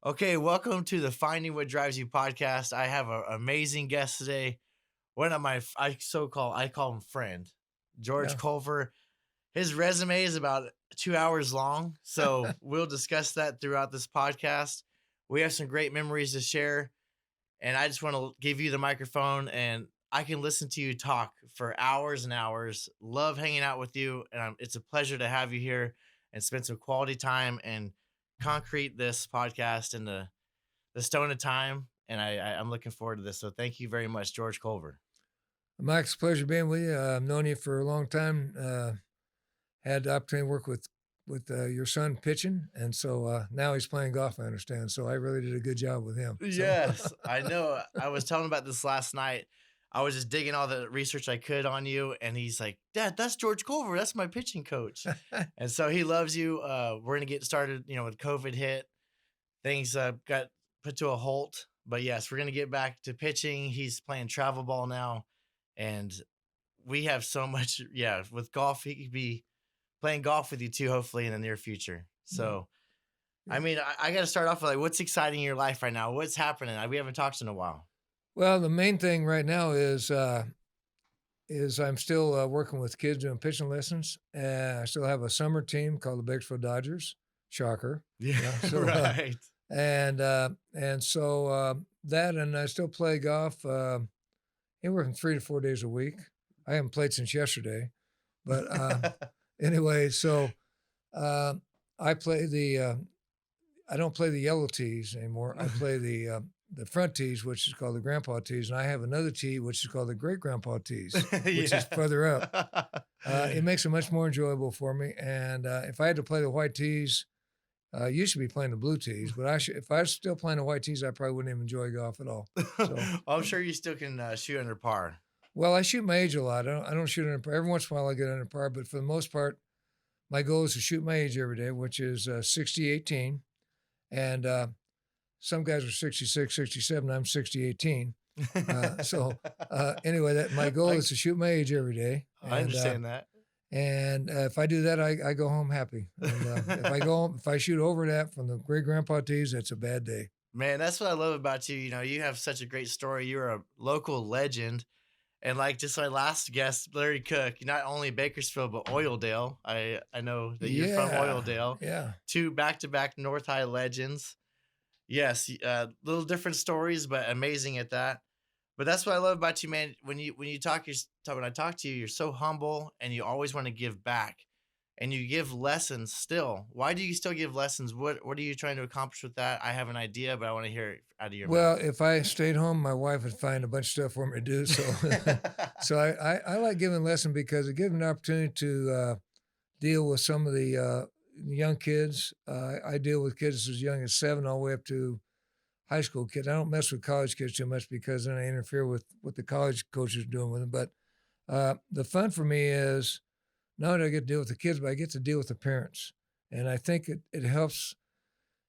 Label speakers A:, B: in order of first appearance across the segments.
A: Okay, welcome to the Finding What Drives You podcast. I have an amazing guest today. One of my I call him friend, George
B: Yeah.
A: Culver. His resume is about 2 hours long, so we'll discuss that throughout this podcast. We have some great memories to share, and I just want to give you the microphone, and I can listen to you talk for hours and hours. Love hanging out with you, and it's a pleasure to have you here and spend some quality time and concrete this podcast in the stone of time. And I'm looking forward to this. So thank you very much, George Culver.
B: Mike, it's a pleasure being with you. I've known you for a long time. Had the opportunity to work with your son pitching, and so now he's playing golf, I understand. So I really did a good job with him. So.
A: Yes, I know. I was telling him about this last night. I was just digging all the research I could on you, and he's like, "Dad, that's George Culver. That's my pitching coach." And so he loves you. We're gonna get started. With COVID hit, things got put to a halt. But yes, we're gonna get back to pitching. He's playing travel ball now, and we have so much. Yeah, with golf, he could be playing golf with you too, hopefully in the near future. So,
B: Yeah.
A: I mean, I got to start off with like, what's exciting in your life right now? What's happening? We haven't talked in a while.
B: Well, the main thing right now is I'm still working with kids doing pitching lessons. I still have a summer team called the Bakersfield Dodgers. Shocker.
A: Yeah,
B: So,
A: right.
B: and so that, and I still play golf. Anywhere from 3 to 4 days a week. I haven't played since yesterday, but anyway, so I play I don't play the yellow tees anymore. I play the front tees, which is called the grandpa tees, and I have another tee, which is called the great grandpa tees, which is further up. It makes it much more enjoyable for me. And if I had to play the white tees, you should be playing the blue tees, but if I was still playing the white tees, I probably wouldn't even enjoy golf at all. So
A: I'm sure you still can shoot under par.
B: well, I shoot my age a lot. I don't shoot under par. Every once in a while I get under par, but for the most part, my goal is to shoot my age every day, which is 60-18. And some guys are 66, 67. I'm 60-18. Anyway, my goal is to shoot my age every day.
A: I understand that.
B: And if I do that, I go home happy. And if I shoot over that from the great grandpa tees, that's a bad day.
A: Man, that's what I love about you. You have such a great story. You're a local legend. And like just my last guest, Larry Cook, not only Bakersfield, but Oildale. I know that you're from Oildale.
B: Yeah.
A: 2 back-to-back North High legends. Yes, little different stories, but amazing at that. But that's what I love about you, man. When I talk to you, you're so humble and you always want to give back. And you give lessons still. Why do you still give lessons? What are you trying to accomplish with that? I have an idea, but I want to hear it out of your
B: Well,
A: mouth.
B: if I stayed home, my wife would find a bunch of stuff for me to do. So, so I like giving lessons because it gives me an opportunity to deal with some of the young kids. I deal with kids as young as 7 all the way up to high school kids. I don't mess with college kids too much because then I interfere with what the college coaches are doing with them. But the fun for me is not only do I get to deal with the kids, but I get to deal with the parents. And I think it helps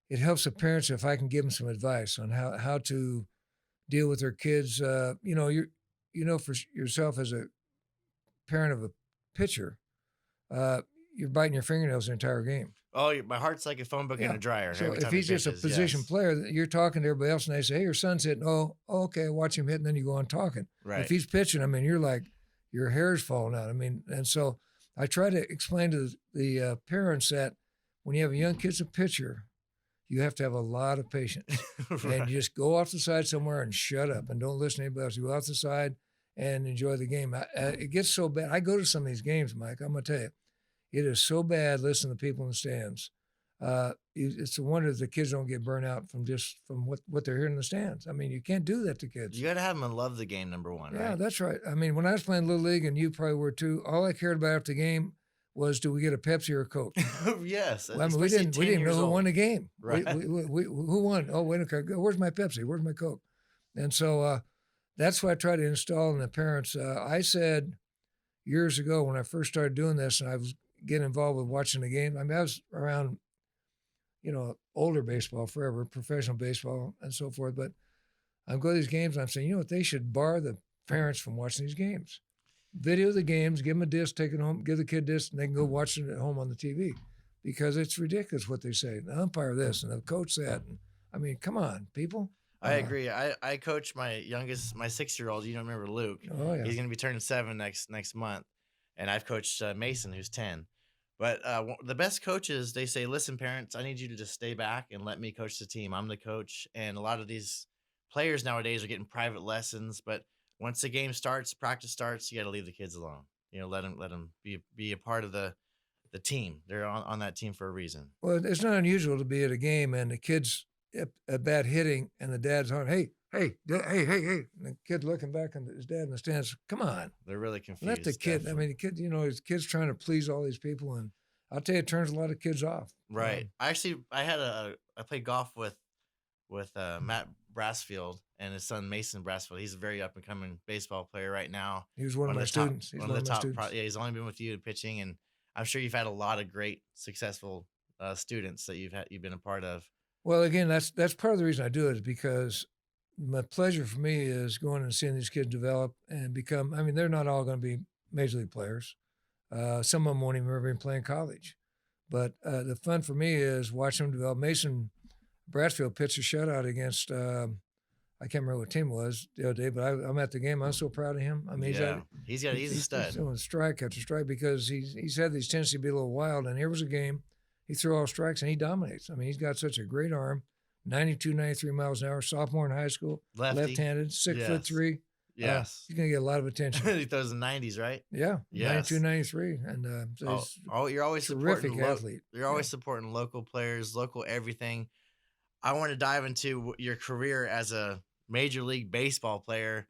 B: the parents if I can give them some advice on how to deal with their kids. For yourself as a parent of a pitcher, you're biting your fingernails the entire game.
A: Oh, my heart's like a phone book in a dryer.
B: So
A: every
B: if
A: time he
B: he's just a
A: pitches,
B: position
A: yes.
B: player, you're talking to everybody else, and they say, "Hey, your son's hitting." Oh, okay, watch him hit, and then you go on talking.
A: Right.
B: If he's pitching, I mean, you're like your hair's falling out. I mean, and so I try to explain to the parents that when you have a young kid's a pitcher, you have to have a lot of patience,
A: Right.
B: and you just go off the side somewhere and shut up and don't listen to anybody else. You go off the side and enjoy the game. It gets so bad. I go to some of these games, Mike. I'm gonna tell you, it is so bad listening to people in the stands. It's a wonder the kids don't get burnt out from what they're hearing in the stands. I mean, you can't do that to kids.
A: You got to have them love the game, number one,
B: Yeah,
A: right?
B: that's right. I mean, when I was playing Little League, and you probably were too, all I cared about after the game was, do we get a Pepsi or a Coke?
A: Yes.
B: Well, I mean, we didn't know who won the game.
A: Right.
B: Who won? Oh, wait, okay. Where's my Pepsi? Where's my Coke? And so that's what I try to install in the parents. I said years ago when I first started doing this, and I was getting involved with watching the game. I mean, I was around, older baseball forever, professional baseball and so forth. But I'm going to these games and I'm saying, what, they should bar the parents from watching these games. Video the games, give them a disc, take it home, give the kid a disc, and they can go watch it at home on the TV because it's ridiculous what they say. The umpire this and the coach that. And I mean, come on, people.
A: I agree. I coach my 6-year-old. You don't remember Luke?
B: Oh yeah.
A: He's going to be turning 7 next month, and I've coached Mason, who's 10. But the best coaches, they say, listen, parents, I need you to just stay back and let me coach the team. I'm the coach, and a lot of these players nowadays are getting private lessons. But once the game starts, practice starts, you got to leave the kids alone. Let them be a part of the team. They're on that team for a reason.
B: Well, it's not unusual to be at a game and the kids at bad hitting, and the dad's on, hey, and the kid looking back on his dad in the stands. Come on,
A: they're really confused.
B: Let the kid.
A: Definitely.
B: I mean, the kid. His kid's trying to please all these people, and I'll tell you, it turns a lot of kids off.
A: Right. I played golf with Matt Bakersfield and his son Mason Bakersfield. He's a very up and coming baseball player right now.
B: He was one of my students.
A: He's one of the top. He's only been with you pitching, and I'm sure you've had a lot of great, successful students that you've been a part of.
B: Well, again, that's part of the reason I do it, is because my pleasure for me is going and seeing these kids develop and become. I mean, they're not all going to be major league players. Some of them won't even ever be playing college. But the fun for me is watching them develop. Mason Bakersfield pitched a shutout against. I can't remember what team it was the other day, but I'm at the game. I'm so proud of him. I mean,
A: he's a stud. He's
B: doing strike after strike because he's had these tendencies to be a little wild. And here was a game. He threw all strikes, and he dominates. I mean, he's got such a great arm, 92, 93 miles an hour, sophomore in high school, left-handed, 6'3".
A: Yes.
B: He's going to get a lot of attention.
A: He throws in 90s, right?
B: Yeah, yes. 92, 93. And so
A: you're always
B: terrific athlete.
A: You're always supporting local players, local everything. I want to dive into your career as a Major League Baseball player.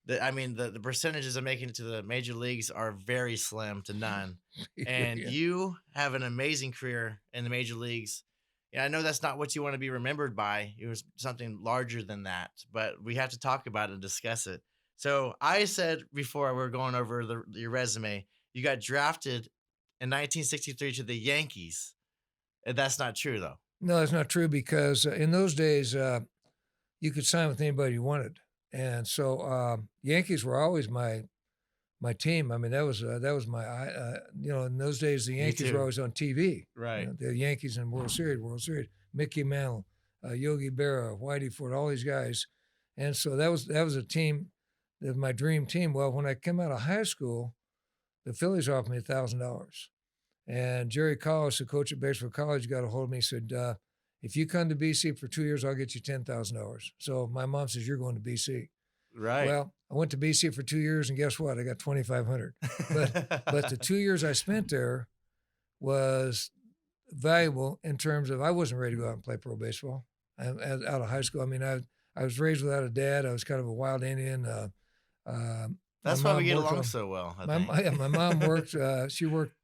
A: The percentages of making it to the major leagues are very slim to none. And you have an amazing career in the major leagues. And I know that's not what you want to be remembered by. It was something larger than that, but we have to talk about it and discuss it. So I said before we were going over your resume, you got drafted in 1963 to the Yankees. And that's not true, though.
B: No, that's not true, because in those days, you could sign with anybody you wanted. And so Yankees were always my team. I mean, that was my in those days the Yankees were always on TV.
A: Right.
B: The Yankees in World Series, Mickey Mantle, Yogi Berra, Whitey Ford, all these guys. And so that was a team, my dream team. Well, when I came out of high school, the Phillies offered me $1,000. And Jerry Collis, the coach at Bakersfield College, got a hold of me and said, if you come to BC for 2 years, I'll get you $10,000. So my mom says, you're going to BC.
A: Right.
B: Well, I went to BC for 2 years, and guess what? I got $2,500. But the 2 years I spent there was valuable in terms of I wasn't ready to go out and play pro baseball out of high school. I mean, I was raised without a dad. I was kind of a wild Indian.
A: That's why we get along so well.
B: My mom worked. She worked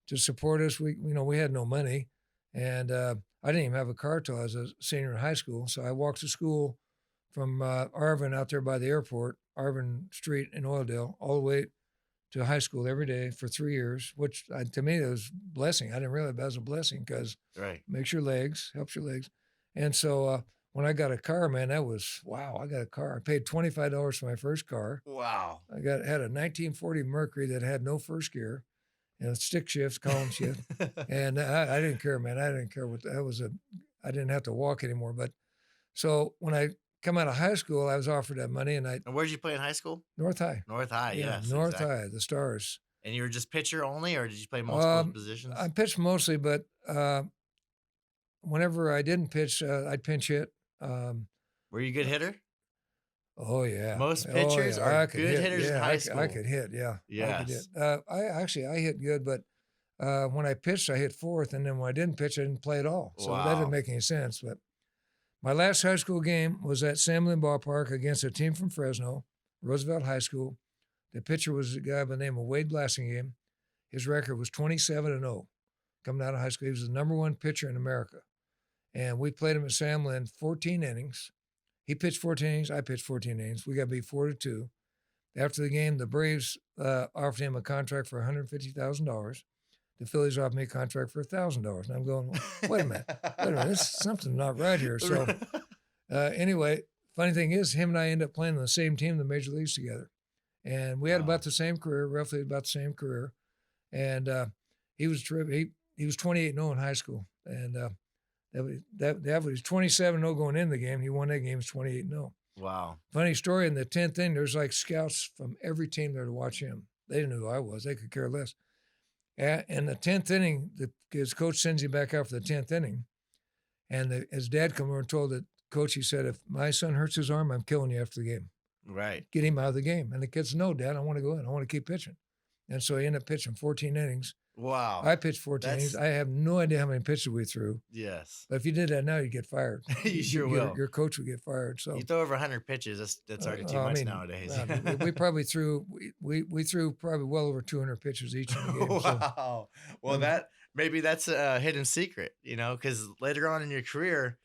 B: to support us. We had no money, and I didn't even have a car till I was a senior in high school. So I walked to school from Arvin out there by the airport, Arvin Street in Oildale, all the way to high school every day for 3 years, which to me it was a blessing. I didn't realize that was a blessing because makes your legs, helps your legs. And so when I got a car, man, that was, wow, I got a car. I paid $25 for my first car.
A: Wow.
B: I had a 1940 Mercury that had no first gear. Stick shift, column shift. And I didn't care, man. I didn't care what that was. I didn't have to walk anymore. But so when I come out of high school, I was offered that money. And
A: where did you play in high school?
B: North High.
A: North High, yes.
B: North High, the Stars.
A: And you were just pitcher only, or did you play multiple positions?
B: I pitched mostly, but whenever I didn't pitch, I'd pinch hit.
A: Were you a good hitter?
B: Oh yeah,
A: most pitchers are good hitters in high school.
B: I could hit, yeah.
A: Yes.
B: I hit good, but when I pitched, I hit fourth, and then when I didn't pitch, I didn't play at all. So that didn't make any sense. But my last high school game was at Sam Lynn Ballpark against a team from Fresno, Roosevelt High School. The pitcher was a guy by the name of Wade Blassingame. His record was 27-0 coming out of high school. He was the number one pitcher in America. And we played him at Sam Lynn 14 innings. He pitched 14 innings. I pitched 14 innings. We got beat 4-2. After the game, the Braves offered him a contract for $150,000. The Phillies offered me a contract for $1,000. And I'm going, wait a minute. This something's not right here. So anyway, funny thing is, him and I ended up playing on the same team in the major leagues together. And we had about the same career, roughly about the same career. And he was terrific. He was 28-0 in high school. And That was 27-0 going in the game. He won that game 28-0.
A: Wow.
B: Funny story, in the 10th inning, there's like scouts from every team there to watch him. They didn't know who I was. They could care less. In the 10th inning, his coach sends him back out for the 10th inning. And his dad come over and told the coach, he said, if my son hurts his arm, I'm killing you after the game.
A: Right.
B: Get him out of the game. And the kid said, no, Dad, I want to go in. I want to keep pitching. And so he ended up pitching 14 innings.
A: Wow.
B: I pitched 14 innings. I have no idea how many pitches we threw.
A: Yes.
B: But if you did that now, you'd get fired.
A: You sure will.
B: Your coach would get fired. So
A: you throw over 100 pitches, that's already too much nowadays.
B: we probably threw we threw probably well over 200 pitches each in the game.
A: Wow. So, well, maybe that's a hidden secret, because later on in your career,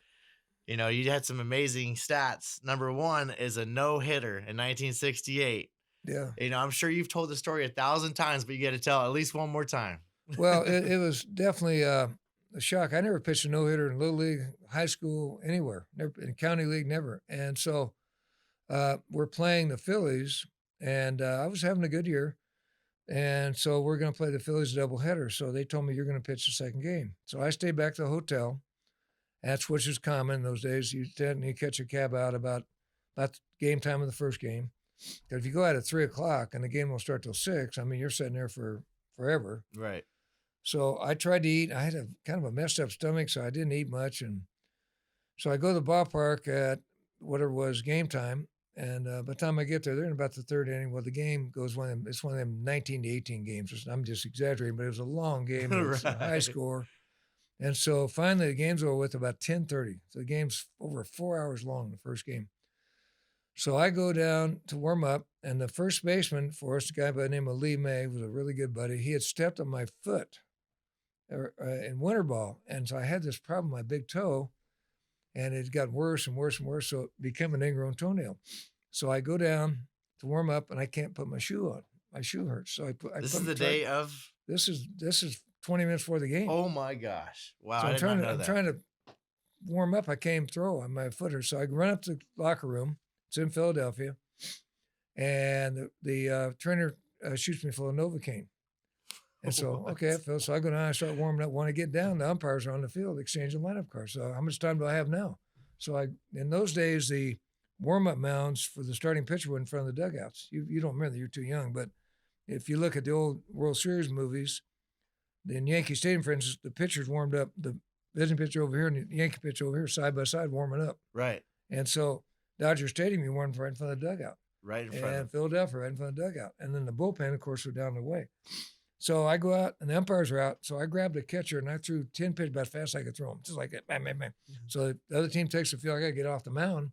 A: you had some amazing stats. Number one is a no-hitter in 1968.
B: Yeah.
A: I'm sure you've told the story 1,000 times, but you got to tell at least one more time.
B: Well, it was definitely a shock. I never pitched a no-hitter in Little League, high school, anywhere. Never in County League, never. And so we're playing the Phillies, and I was having a good year. And so we're going to play the Phillies doubleheader. So they told me, you're going to pitch the second game. So I stayed back to the hotel. That's which is common in those days. You catch a cab out about game time of the first game. Because if you go out at 3 o'clock and the game will start till 6, you're sitting there for forever.
A: Right.
B: So I tried to eat. I had a kind of a messed up stomach, so I didn't eat much. And so I go to the ballpark at whatever was game time. And by the time I get there, they're in about the third inning. Well, the game goes it's one of them 19 to 18 games. I'm just exaggerating, but it was a long game. It was a high score. And so finally the game's over with about 10:30. So the game's over 4 hours long, the first game. So I go down to warm up, and the first baseman for us, a guy by the name of Lee May, was a really good buddy. He had stepped on my foot in winter ball. And so I had this problem with my big toe, and it got worse and worse and worse. So it became an ingrown So I go down to warm up, and I can't put my shoe on. My shoe hurts. So
A: This is the day of?
B: This is 20 minutes before the game.
A: Oh my gosh. Wow.
B: So
A: I'm
B: trying to warm up. I can't throw on my foot hurts. So I run up to the locker room. It's in Philadelphia. And the trainer shoots me full of Novocaine. And so, okay, so I go down, I start warming up. When I get down, the umpires are on the field exchanging lineup cards. So how much time do I have now? So in those days, the warm-up mounds for the starting pitcher were in front of the dugouts. You don't remember, you're too young, but if you look at the old World Series movies, in Yankee Stadium, for instance, the pitchers warmed up, the visiting pitcher over here and the Yankee pitcher over here, side by side, warming up.
A: Right.
B: And so Dodger Stadium, you warmed right in front of the dugout.
A: Right in front.
B: And Philadelphia, right in front of the dugout. And then the bullpen, of course, were down the way. So I go out, and the umpires are out. So I grabbed a catcher, and I threw 10 pitches about as fast as I could throw them, just like that, bam, bam, bam. Mm-hmm. So the other team takes the field. I got to get off the mound.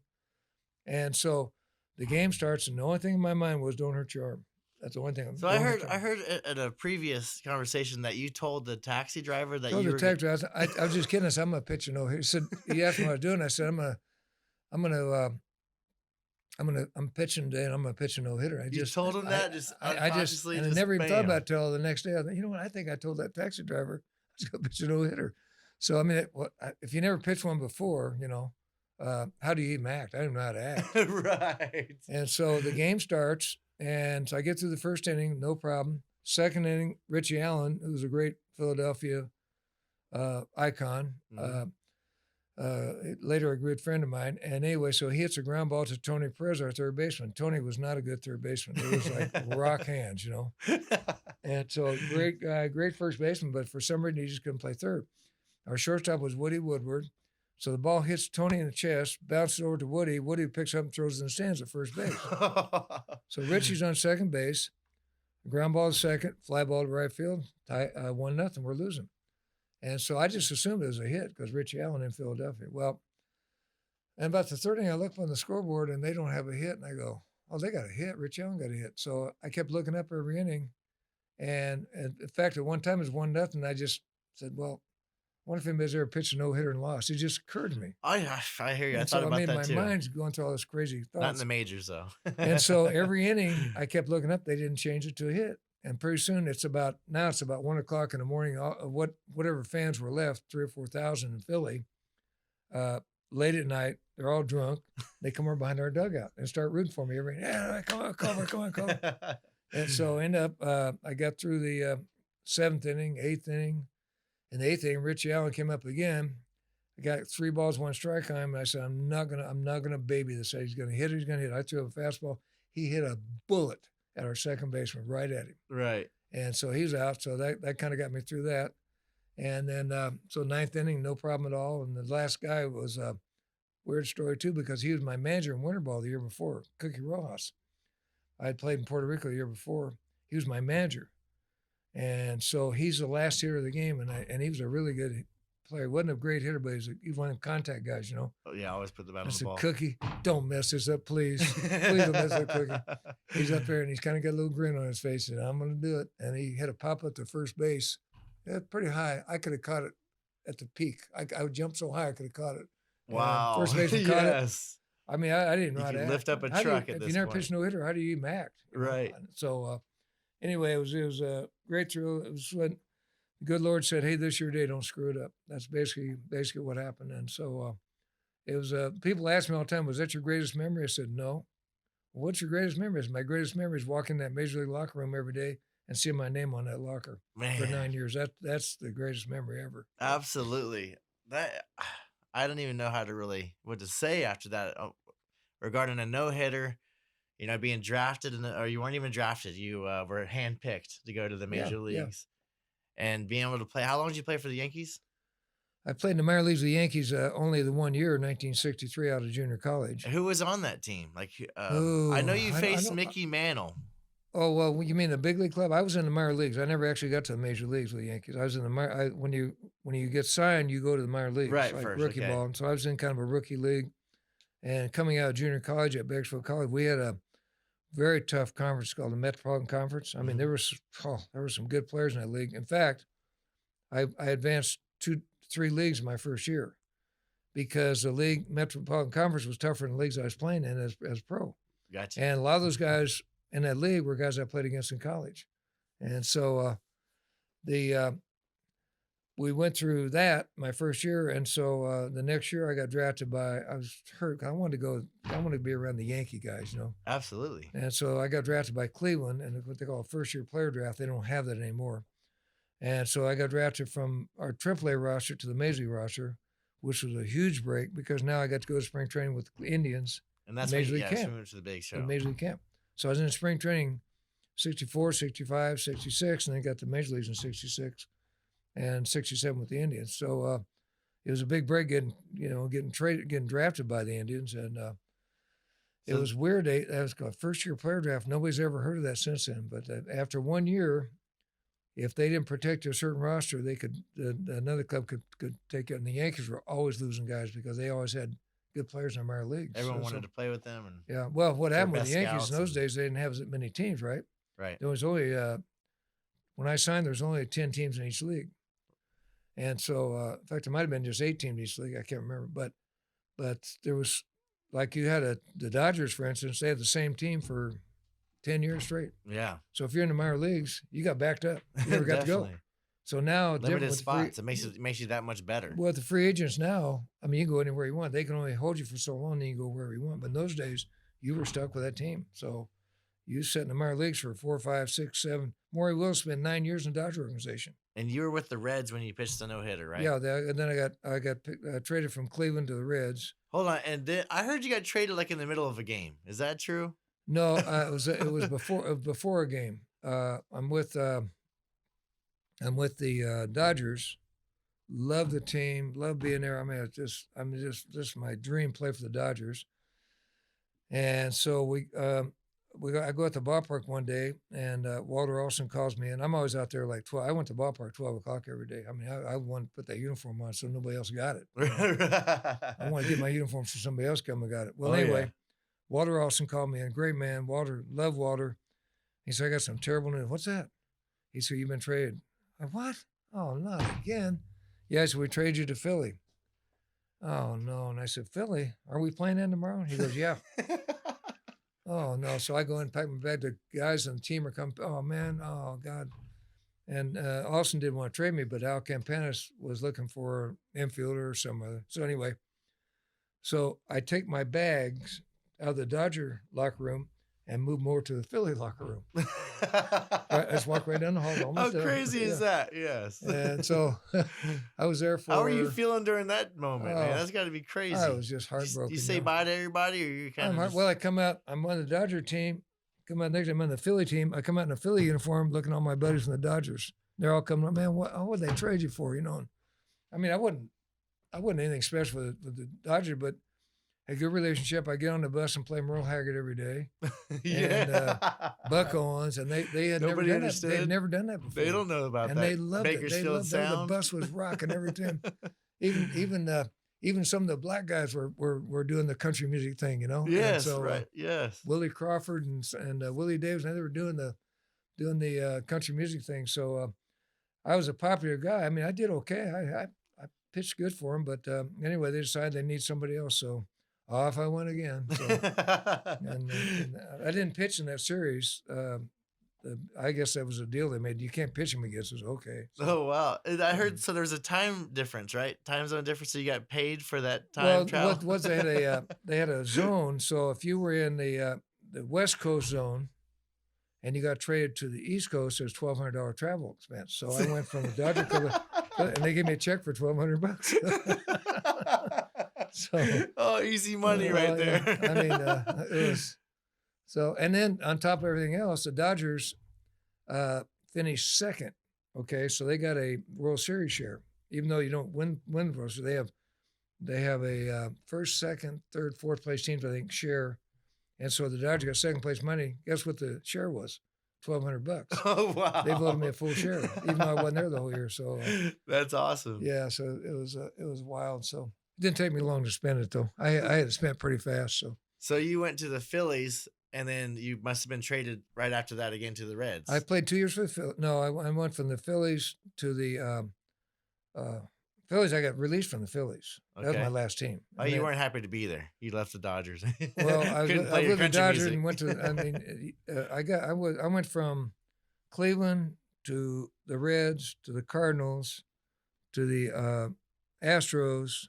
B: And so the game starts, and the only thing in my mind was, don't hurt your arm. That's the only thing.
A: So I heard at a previous conversation that you told the taxi driver that you were.
B: I was just kidding. I said, I'm going to pitch a no hitter. He said, he asked me what I was doing. I said, I'm pitching today, and I'm going to pitch a no hitter.
A: You told him that
B: I never even thought about it till the next day. I thought, you know what? I think I told that taxi driver I was going to pitch a no hitter. So if you never pitched one before, how do you even act? I didn't know how to act.
A: Right.
B: And so the game starts. And so I get through the first inning, no problem. Second inning, Richie Allen, who's a great Philadelphia icon, later a good friend of mine. And anyway, so he hits a ground ball to Tony Perez, our third baseman. Tony was not a good third baseman. It was like rock hands, And so great guy, great first baseman, but for some reason he just couldn't play third. Our shortstop was Woody Woodward. So the ball hits Tony in the chest, bounces over to Woody. Woody picks up and throws it in the stands at first base. So Richie's on second base. Ground ball to second, fly ball to right field. 1-0, we're losing. And so I just assumed it was a hit because Richie Allen in Philadelphia. Well, and about the third inning, I look on the scoreboard and they don't have a hit. And I go, oh, they got a hit. Richie Allen got a hit. So I kept looking up every inning. And in fact, at one time it was 1-0. And I just said, well, what if anybody's ever pitched a no-hitter and lost? It just occurred to me.
A: I hear you. I thought about that too.
B: My mind's going through all this crazy thoughts.
A: Not in the majors, though.
B: And so every inning, I kept looking up. They didn't change it to a hit. And pretty soon, it's about 1 o'clock in the morning. Whatever fans were left, 3,000 or 4,000 in Philly, late at night, they're all drunk. They come over behind our dugout and start rooting for me. Come on, Culver. And so I got through the 7th inning, 8th inning. In the 8th inning, Richie Allen came up again. I got 3 balls, 1 strike on him, and I said, I'm not gonna baby this. He's gonna hit it, he's gonna hit it. I threw a fastball. He hit a bullet at our second baseman, right at him.
A: Right.
B: And so he's out. So that kind of got me through that. And then so 9th inning, no problem at all. And the last guy was a weird story too, because he was my manager in winter ball the year before, Cookie Rojas. I had played in Puerto Rico the year before. He was my manager. And so he's the last hitter of the game, and he was a really good player. He wasn't a great hitter, but he's one of them contact guys, you know.
A: Oh, yeah, I always put the bat
B: I
A: on the
B: said,
A: ball.
B: Cookie, don't mess this up, please. Please don't mess up, Cookie. He's up there, and he's kind of got a little grin on his face, and I'm going to do it. And he hit a pop-up to first base. Yeah, pretty high. I could have caught it at the peak. I would jump so high I could have caught it.
A: Wow.
B: First baseman caught it.
A: Yes.
B: I mean, I didn't know
A: You
B: how to
A: could
B: act.
A: lift up a
B: How do you-
A: truck at
B: If
A: this
B: you never
A: point.
B: pitched no hitter, how do you even act? You know?
A: Right.
B: So anyway, it was a great thrill. It was when the good Lord said, "Hey, this your day. Don't screw it up." That's basically what happened. And so it was. People ask me all the time, "Was that your greatest memory?" I said, "No." Well, what's your greatest memory? My greatest memory is walking in that major league locker room every day and seeing my name on that locker for
A: Man,
B: 9 years. That's the greatest memory ever.
A: absolutely. That I don't even know what to say after that regarding a no-hitter. You know, being drafted, or you weren't even drafted. You were handpicked to go to the major
B: Yeah.
A: leagues, and being able to play. How long did you play for the Yankees?
B: I played in the minor leagues with the Yankees only the 1 year, 1963, out of junior college.
A: Who was on that team? Like, I
B: Oh,
A: know you
B: I
A: faced
B: don't-
A: Mickey Mantle.
B: Oh, well, you mean the big league club? I was in the minor leagues. I never actually got to the major leagues with the Yankees. I was in the when you get signed, you go to the minor leagues,
A: Right,
B: like
A: first,
B: rookie
A: okay.
B: ball. And so I was in kind of a rookie league. And coming out of junior college at Bakersfield College, we had a very tough conference called the Metropolitan Conference. I mean, there were some good players in that league. In fact, I advanced 2-3 leagues in my first year because the league Metropolitan Conference was tougher than the leagues I was playing in as pro.
A: Gotcha.
B: And a lot of those guys in that league were guys I played against in college. And so we went through that my first year. And so the next year I got drafted I was hurt. I wanted to be around the Yankee guys, you know.
A: Absolutely.
B: And so I got drafted by Cleveland, and what they call a first-year player draft. They don't have that anymore. And so I got drafted from our AAA roster to the Major League roster, which was a huge break because now I got to go to spring training with the Indians.
A: And that's
B: Major
A: when
B: League
A: you
B: camp.
A: moved to the big
B: The
A: show.
B: Major League camp. So I was in spring training 64, 65, 66, and then got to Major Leagues in 66 and 67 with the Indians. So it was a big break getting drafted by the Indians. And it was weird. That was called first-year player draft. Nobody's ever heard of that since then. But after 1 year, if they didn't protect a certain roster, another club could take it. And the Yankees were always losing guys because they always had good players in the minor leagues.
A: Everyone wanted to play with them. And
B: yeah. Well, what happened with
A: best
B: the Yankees
A: scouts
B: in those days, they didn't have as many teams, right?
A: right.
B: There was only when I signed, there was only 10 teams in each league. And so, in fact, it might have been just 8 teams in each league. I can't remember. But there was, like you had the Dodgers, for instance, they had the same team for 10 years straight.
A: Yeah.
B: So if you're in the minor leagues, you got backed up. You never got to go. So now,
A: limited spots. It makes you that much better.
B: Well, the free agents now, I mean, you can go anywhere you want. They can only hold you for so long, then you go wherever you want. But in those days, you were stuck with that team. So you sat in the minor leagues for 4, 5, 6, 7. Maury Wills spent 9 years in the Dodger organization.
A: And you were with the Reds when you pitched the no-hitter, right?
B: Yeah, and then I got traded from Cleveland to the Reds.
A: Hold on, and then I heard you got traded like in the middle of a game. Is that true?
B: No, it was before a game. I'm with the Dodgers. Love the team. Love being there. I mean, it's just my dream play for the Dodgers. And so I go at the ballpark one day, and Walter Olson calls me, and I'm always out there like 12. I went to the ballpark 12 o'clock every day. I mean, I want to put that uniform on so nobody else got it. You know? I want to get my uniform so somebody else come and got it. Well, anyway, yeah. Walter Olson called me, and great man. Walter, love Walter. He said, I got some terrible news. What's that? He said, you've been traded. I what? Oh, not again. Yeah, so we trade you to Philly. Oh, no. And I said, Philly? Are we playing in tomorrow? He goes, yeah. Oh, no. So I go and pack my bag. The guys on the team are coming. Oh, man. Oh, God. And Austin didn't want to trade me, but Al Campanis was looking for an infielder or some other. So anyway, so I take my bags out of the Dodger locker room, and moved more to the Philly locker room. Right, let's walk right down the hall.
A: How
B: Almost there.
A: crazy is that? Yes.
B: And so I was there for.
A: How are you feeling during that moment, man?
B: Oh,
A: That's got to be crazy.
B: I was just heartbroken.
A: You say bye to everybody, or you kind of?
B: Well, I come out. I'm on the Dodger team. Come out next. I'm on the Philly team. I come out in a Philly uniform, looking at all my buddies from the Dodgers. They're all coming up, man. What would they trade you for? You know. And, I mean, I wasn't anything special with the Dodgers, but a good relationship. I get on the bus and play Merle Haggard every day.
A: Yeah.
B: And Buck Owens, and they had never done that. They had never done that before.
A: They don't know about
B: and
A: that.
B: And they loved
A: Bakersfield
B: it. They loved
A: sound.
B: The bus was rocking every time. Even some of the black guys were doing the country music thing, you know.
A: Yes,
B: so,
A: right. Yes.
B: Willie Crawford and Willie Davis, and they were doing the country music thing. So I was a popular guy. I mean, I did okay. I pitched good for them, but anyway, they decided they need somebody else. So off I went again. So, and I didn't pitch in that series. I guess that was a deal they made. You can't pitch him against us. Okay. So,
A: oh, wow. I heard, so there's a time difference, right? Time zone difference. So you got paid for that time travel?
B: Well, what they had a zone. So if you were in the West Coast zone and you got traded to the East Coast, there's $1,200 travel expense. So I went from the Dodger Club, and they gave me a check for $1,200. So,
A: easy money right there.
B: Yeah. I mean, it was so. And then on top of everything else, the Dodgers finished second. Okay, so they got a World Series share, even though you don't win the World Series. They have a first, second, third, fourth place teams, I think, share, and so the Dodgers got second place money. Guess what the share was? $1,200.
A: Oh, wow.
B: They voted me a full share, even though I wasn't there the whole year. So
A: that's awesome.
B: Yeah, so it was wild. So it didn't take me long to spend it though. I had to spend it pretty fast.
A: So you went to the Phillies, and then you must have been traded right after that again to the Reds.
B: I played 2 years for the Phillies. No, I went from the Phillies to the Phillies. I got released from the Phillies.
A: Okay.
B: That was my last team.
A: Oh, you weren't happy to be there. You left the Dodgers.
B: Well, I was with the Dodgers and went to. I mean, I went from Cleveland to the Reds to the Cardinals to the Astros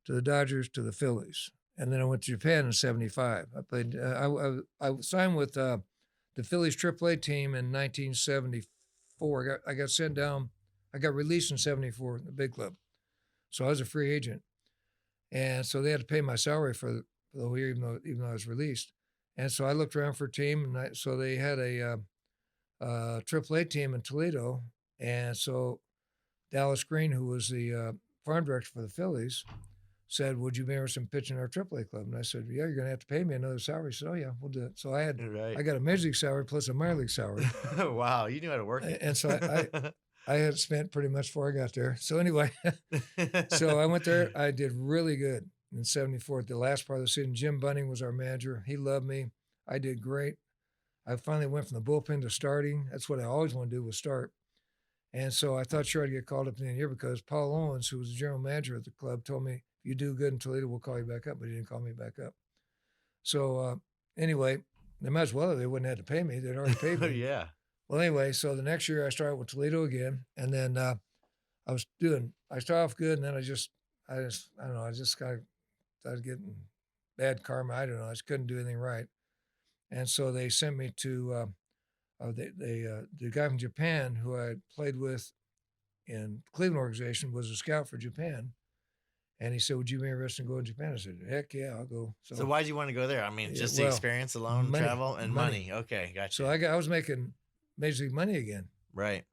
B: to the Dodgers to the Phillies, and then I went to Japan in '75. I played. I signed with the Phillies AAA team in 1974. I got sent down. I got released in '74, the big club. So I was a free agent, and so they had to pay my salary for the whole year, even though I was released. And so I looked around for a team, and so they had a AAA team in Toledo, and so Dallas Green, who was the farm director for the Phillies, said, "Would you be interested in pitching our AAA club?" And I said, "Yeah, you're going to have to pay me another salary." He said, "Oh yeah, we'll do it." So I got a major league salary plus a minor league salary.
A: Wow, you knew how to work it.
B: And so I had spent pretty much before I got there. So anyway, so I went there. I did really good in '74. The last part of the season, Jim Bunning was our manager. He loved me. I did great. I finally went from the bullpen to starting. That's what I always wanted to do, was start. And so I thought sure I'd get called up at the end of the year, because Paul Owens, who was the general manager at the club, told me, "If you do good in Toledo, we'll call you back up." But he didn't call me back up. So anyway, they might as well have. They wouldn't have to pay me. They'd already paid me.
A: Yeah.
B: Well, anyway, so the next year I started with Toledo again, and then I started off good, and then I don't know, I just started getting bad karma. I don't know, I just couldn't do anything right. And so they sent me to the guy from Japan who I had played with in the Cleveland organization was a scout for Japan. And he said, "Would you be interested in going to Japan?" I said, "Heck yeah, I'll go."
A: So why'd you want to go there? I mean, just the experience alone, travel and money. Okay, gotcha.
B: So I was making Major League money again.
A: Right.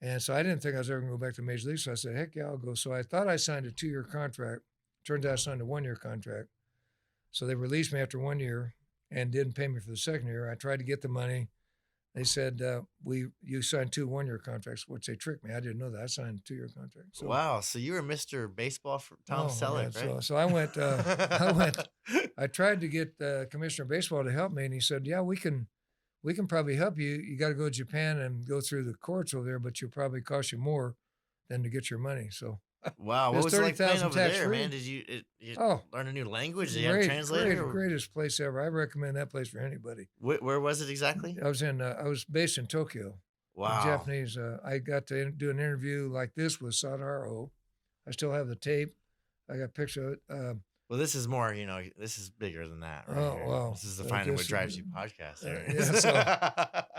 B: And so I didn't think I was ever going to go back to Major League. So I said, "Heck yeah, I'll go." So I thought I signed a 2-year contract. Turns out I signed a 1-year contract. So they released me after 1 year and didn't pay me for the second year. I tried to get the money. They said, you signed 2 1-year contracts, which they tricked me. I didn't know that. I signed a 2-year contract. So,
A: wow. So you were Mr. Baseball for Tom Selleck, right?
B: So I went, I tried to get Commissioner of Baseball to help me, and he said, "Yeah, we can probably help you. You got to go to Japan and go through the courts over there, but you'll probably cost you more than to get your money." So
A: wow, what was it like playing over there, man? Did you learn a new language? Did you have a translator?
B: Greatest place ever. I recommend that place for anybody.
A: Where was it exactly?
B: I was based in Tokyo.
A: Wow.
B: Japanese. I got to do an interview like this with Sadaharu. I still have the tape. I got a picture of it.
A: Well, this is more, this is bigger than that. Right
B: Oh,
A: here.
B: wow.
A: This is the Finding What Drives You podcast.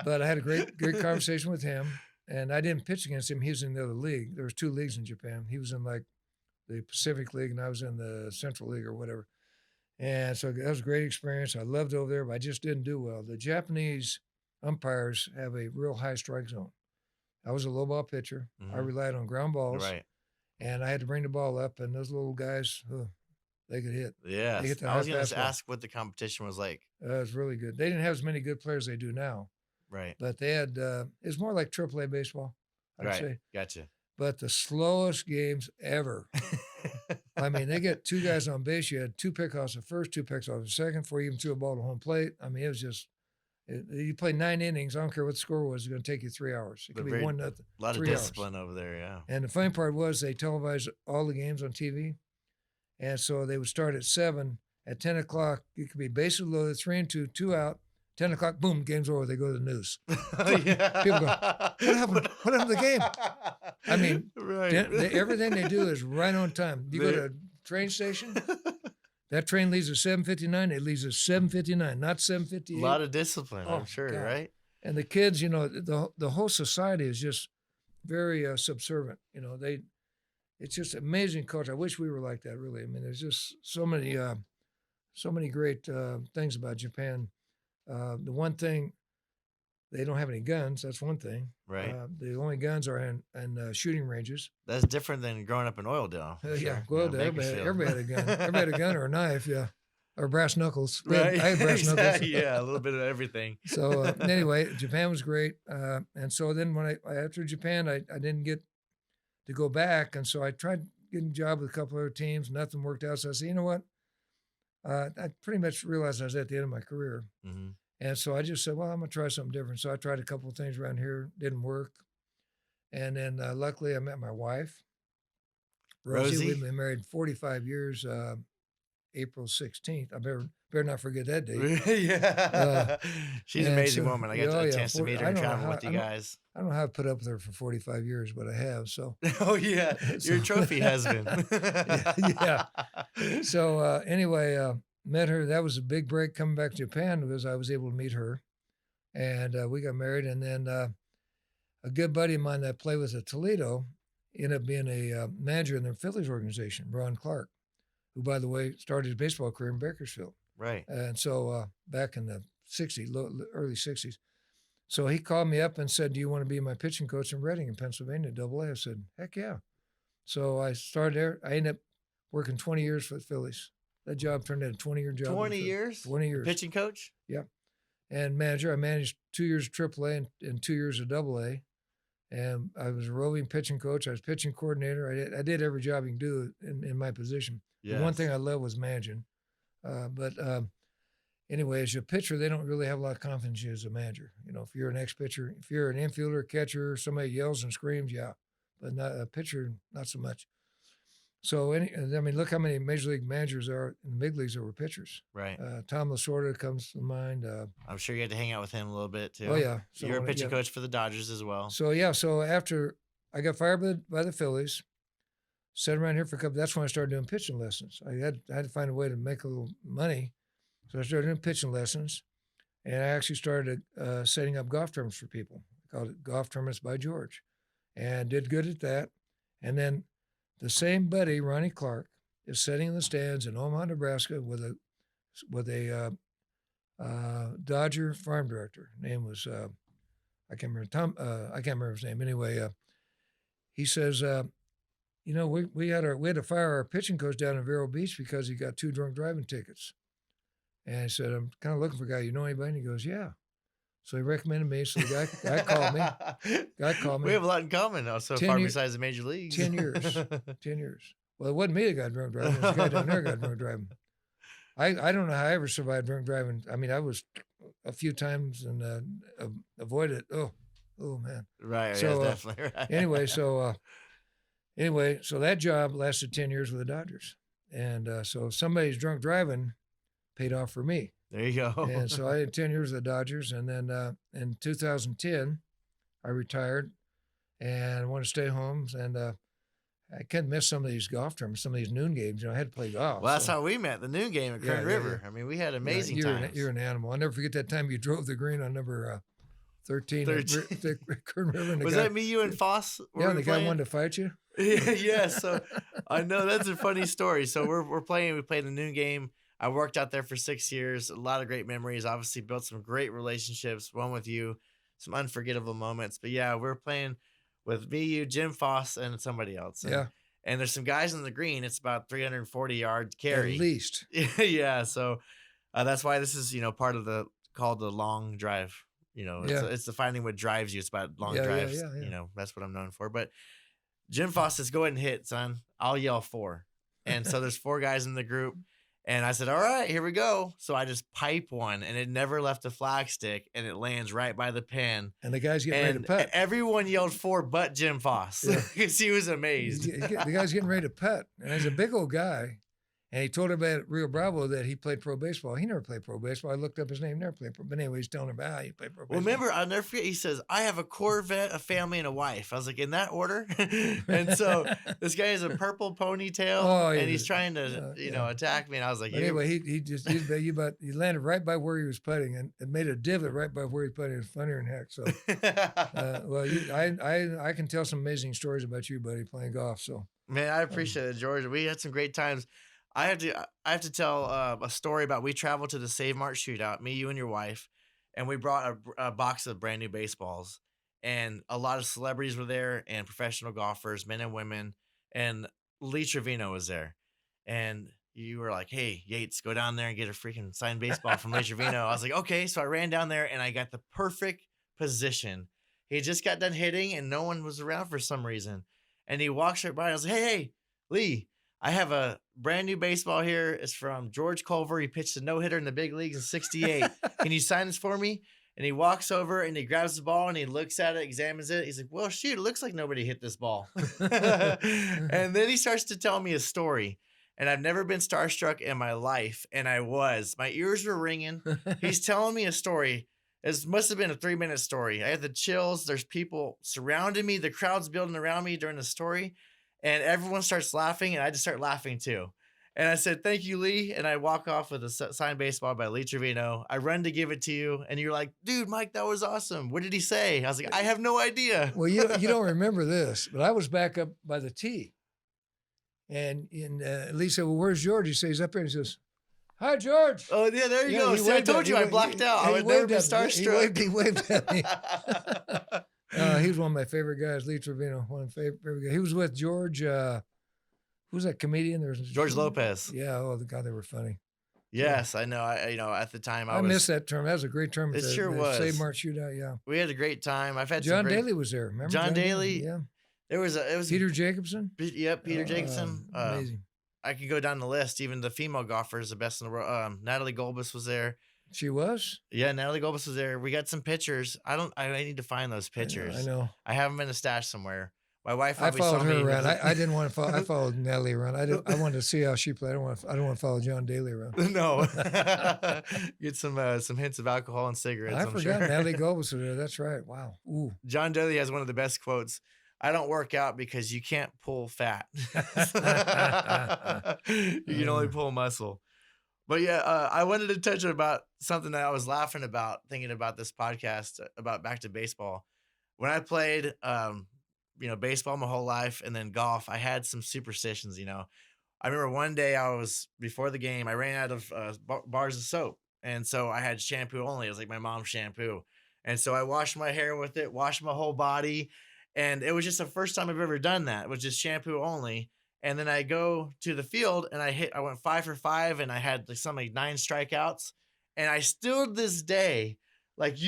B: But I had a great conversation with him, and I didn't pitch against him. He was in the other league. There was 2 leagues in Japan. He was in like the Pacific League, and I was in the Central League or whatever. And so that was a great experience. I loved it over there, but I just didn't do well. The Japanese umpires have a real high strike zone. I was a low ball pitcher. I relied on ground balls.
A: Right.
B: And I had to bring the ball up, and those little guys, they could hit.
A: Yeah. I was going to ask what the competition was like.
B: It was really good. They didn't have as many good players as they do now.
A: Right.
B: But they had, it's more like AAA baseball, I'd say.
A: Gotcha.
B: But the slowest games ever. I mean, they get 2 guys on base. You had 2 pickoffs at first, 2 pickoffs at second, before you even threw a ball to home plate. I mean, it was just, you played 9 innings. I don't care what the score was. It's going to take you 3 hours. It could be 1-0.
A: A lot of discipline over there, yeah.
B: And the funny part was they televised all the games on TV. And so they would start at 7. At 10 o'clock, you could be bases loaded, 3-2, 2 out. 10 o'clock, boom, game's over. They go to the news. People go, what happened? What happened to the game? I mean, everything they do is right on time. You go to a train station, that train leaves at 7:59. It leaves at 7:59, not 7:58.
A: A lot of discipline, I'm sure,
B: God.
A: right?
B: And the kids, the whole society is just very subservient. It's just amazing culture. I wish we were like that, really. I mean, there's just so many great things about Japan. The one thing, they don't have any guns. That's one thing.
A: Right.
B: The only guns are in shooting ranges.
A: That's different than growing up in Oildale.
B: Yeah, Oildale. Everybody had a gun. Everybody had a gun or a knife, yeah. Or brass knuckles. Right. I had brass knuckles.
A: Yeah, a little bit of everything.
B: So anyway, Japan was great. And so then after Japan, I didn't get to go back. And so I tried getting a job with a couple other teams. Nothing worked out. So I said, you know what? I pretty much realized I was at the end of my career.
A: Mm-hmm.
B: And so I just said, well, I'm going to try something different. So I tried a couple of things around here. Didn't work. And then luckily I met my wife, Rosie. We've been married 45 years, April 16th. I better not forget that date.
A: Yeah. She's an amazing woman. I got a chance to meet her and travel with you guys.
B: I don't know how I put up with her for 45 years, but I have. So.
A: Oh, yeah. You're a trophy husband.
B: Yeah. So anyway, met her. That was a big break coming back to Japan because I was able to meet her. And we got married. And then a good buddy of mine that I played with at Toledo ended up being a manager in the Phillies organization, Ron Clark, who, by the way, started his baseball career in Bakersfield.
A: Right.
B: And so back in the 60s, early 60s. So he called me up and said, do you want to be my pitching coach in Reading in Pennsylvania, AA? I said, heck yeah. So I started there. I ended up working 20 years for the Phillies. That job turned into a 20-year job.
A: 20 years?
B: 20 years.
A: Pitching coach?
B: Yeah. And manager. I managed 2 years of AAA and 2 years of AA. And I was a roving pitching coach. I was pitching coordinator. I did every job you can do in my position. Yes. The one thing I loved was managing. But anyway, as a pitcher, they don't really have a lot of confidence in you as a manager. If you're an ex-pitcher, if you're an infielder, catcher, somebody yells and screams, yeah. But not a pitcher, not so much. So, look how many major league managers are in the big leagues that were pitchers.
A: Right.
B: Tom Lasorda comes to mind.
A: I'm sure you had to hang out with him a little bit, too.
B: Oh, yeah.
A: So you're a pitching coach for the Dodgers as well.
B: So, yeah. So, after I got fired by the Phillies, sat around here for a couple. That's when I started doing pitching lessons. I had to find a way to make a little money. So, I started doing pitching lessons. And I actually started setting up golf tournaments for people. I called it Golf Tournaments by George. And did good at that. And then the same buddy, Ronnie Clark, is sitting in the stands in Omaha, Nebraska, with a Dodger farm director. Name was I can't remember I can't remember his name. Anyway, he says, we had to fire our pitching coach down in Vero Beach because he got 2 drunk driving tickets. And I said, I'm kind of looking for a guy. You know anybody? And he goes, yeah. So he recommended me. So the guy called me.
A: We have a lot in common now, so far besides the major leagues.
B: 10 years. 10 years. Well, it wasn't me that got drunk driving. It was the guy down there got drunk driving. I don't know how I ever survived drunk driving. I mean, I was a few times and avoided it. Oh, man.
A: Right.
B: So,
A: yeah, definitely right.
B: Anyway, so that job lasted 10 years with the Dodgers. And so somebody's drunk driving paid off for me.
A: There you go.
B: And so I had 10 years with the Dodgers. And then in 2010, I retired and wanted to stay home. And I couldn't miss some of these golf tournaments, some of these noon games. You know, I had to play golf.
A: Well, that's how we met, the noon game at Kern River. I mean, we had amazing times.
B: You're an animal. I'll never forget that time you drove the green on number 13.
A: 13.
B: At Kern River.
A: Was that me, you, and Foss?
B: Yeah, the guy wanted to fight you.
A: Yeah, so I know that's a funny story. So we played the noon game. I worked out there for 6 years. A lot of great memories. Obviously built some great relationships. One with you, some unforgettable moments. But yeah, we're playing with me, you, Jim Foss, and somebody else. And there's some guys in the green. It's about 340 yard carry.
B: At least.
A: Yeah. So that's why this is, part of called the long drive. It's defining what drives you. It's about long drives. That's what I'm known for. But Jim Foss says, go ahead and hit, son. I'll yell 4. And so there's 4 guys in the group. And I said, all right, here we go. So I just pipe one, and it never left the flag stick, and it lands right by the pin.
B: And the guy's getting ready to putt.
A: Everyone yelled 4 but Jim Foss because he was amazed.
B: The guy's getting ready to putt. And he's a big old guy. And he told everybody at Rio Bravo that he played pro baseball. He never played pro baseball. I looked up his name, never played pro. But anyway, he's telling about how he played pro baseball.
A: Well, remember, I'll never forget, he says, I have a Corvette, a family, and a wife. I was like, in that order? And so this guy has a purple ponytail, and he's trying to, attack me. And I was like,
B: but anyway, he landed right by where he was putting and made a divot right by where he put it. It was funnier than heck. So, I can tell some amazing stories about you, buddy, playing golf. So,
A: man, I appreciate it, George. We had some great times. I have to tell a story about, we traveled to the Save Mart shootout, me, you, and your wife, and we brought a box of brand new baseballs, and a lot of celebrities were there and professional golfers, men and women, and Lee Trevino was there, and you were like, hey, Yates, go down there and get a freaking signed baseball from Lee Trevino. I was like, okay, so I ran down there and I got the perfect position. He just got done hitting and no one was around for some reason, and he walks right by. I was like, hey, Lee, I have a brand new baseball here. It's from George Culver. He pitched a no-hitter in the big leagues in 68. Can you sign this for me? And he walks over and he grabs the ball and he looks at it, examines it. He's like, well, shoot, it looks like nobody hit this ball. And then he starts to tell me a story. And I've never been starstruck in my life. And I was. My ears were ringing. He's telling me a story. It must have been a 3-minute story. I had the chills. There's people surrounding me. The crowd's building around me during the story. And everyone starts laughing, and I just start laughing too. And I said, thank you, Lee. And I walk off with a signed baseball by Lee Trevino. I run to give it to you. And you're like, dude, Mike, that was awesome. What did he say? I was like, I have no idea.
B: Well, you don't remember this, but I was back up by the tee. And Lee said, well, where's George? He says, he's up here. And he says, hi, George.
A: Oh, yeah, there you go. See, I told you I blacked out. I would never be starstruck.
B: He waved at me. He was one of my favorite guys, Lee Trevino, one of my favorite guys. He was with George, who's that comedian?
A: George Lopez.
B: Yeah, God, they were funny.
A: Yes, I know. At the time
B: I missed that term. That was a great term.
A: It sure was.
B: Save Mart shootout, yeah.
A: We had a great time. I've had
B: John Daly was there. Remember
A: John Daly?
B: Yeah.
A: It was
B: Peter Jacobson.
A: Yep, Peter Jacobson.
B: Amazing.
A: I could go down the list. Even the female golfers, the best in the world. Natalie Golbus was there.
B: She was?
A: Yeah, Natalie Golbus was there. We got some pictures. I need to find those pictures.
B: I know.
A: I have them in a stash somewhere. My wife.
B: I followed her around. I didn't want to follow. I followed Natalie around. I wanted to see how she played. I don't want to follow John Daly around.
A: No. Get some hints of alcohol and cigarettes.
B: I forgot Natalie Golbus was there. That's right. Wow. Ooh.
A: John Daly has one of the best quotes. I don't work out because you can't pull fat. You can only pull muscle. But yeah, I wanted to touch about something that I was laughing about, thinking about this podcast about back to baseball. When I played, baseball my whole life and then golf, I had some superstitions, I remember one day before the game, I ran out of bars of soap. And so I had shampoo only. It was like my mom's shampoo. And so I washed my hair with it, washed my whole body. And it was just the first time I've ever done that. It was just shampoo only. And then I go to the field and I went 5 for 5 and I had like 9 strikeouts. And I still to this day, like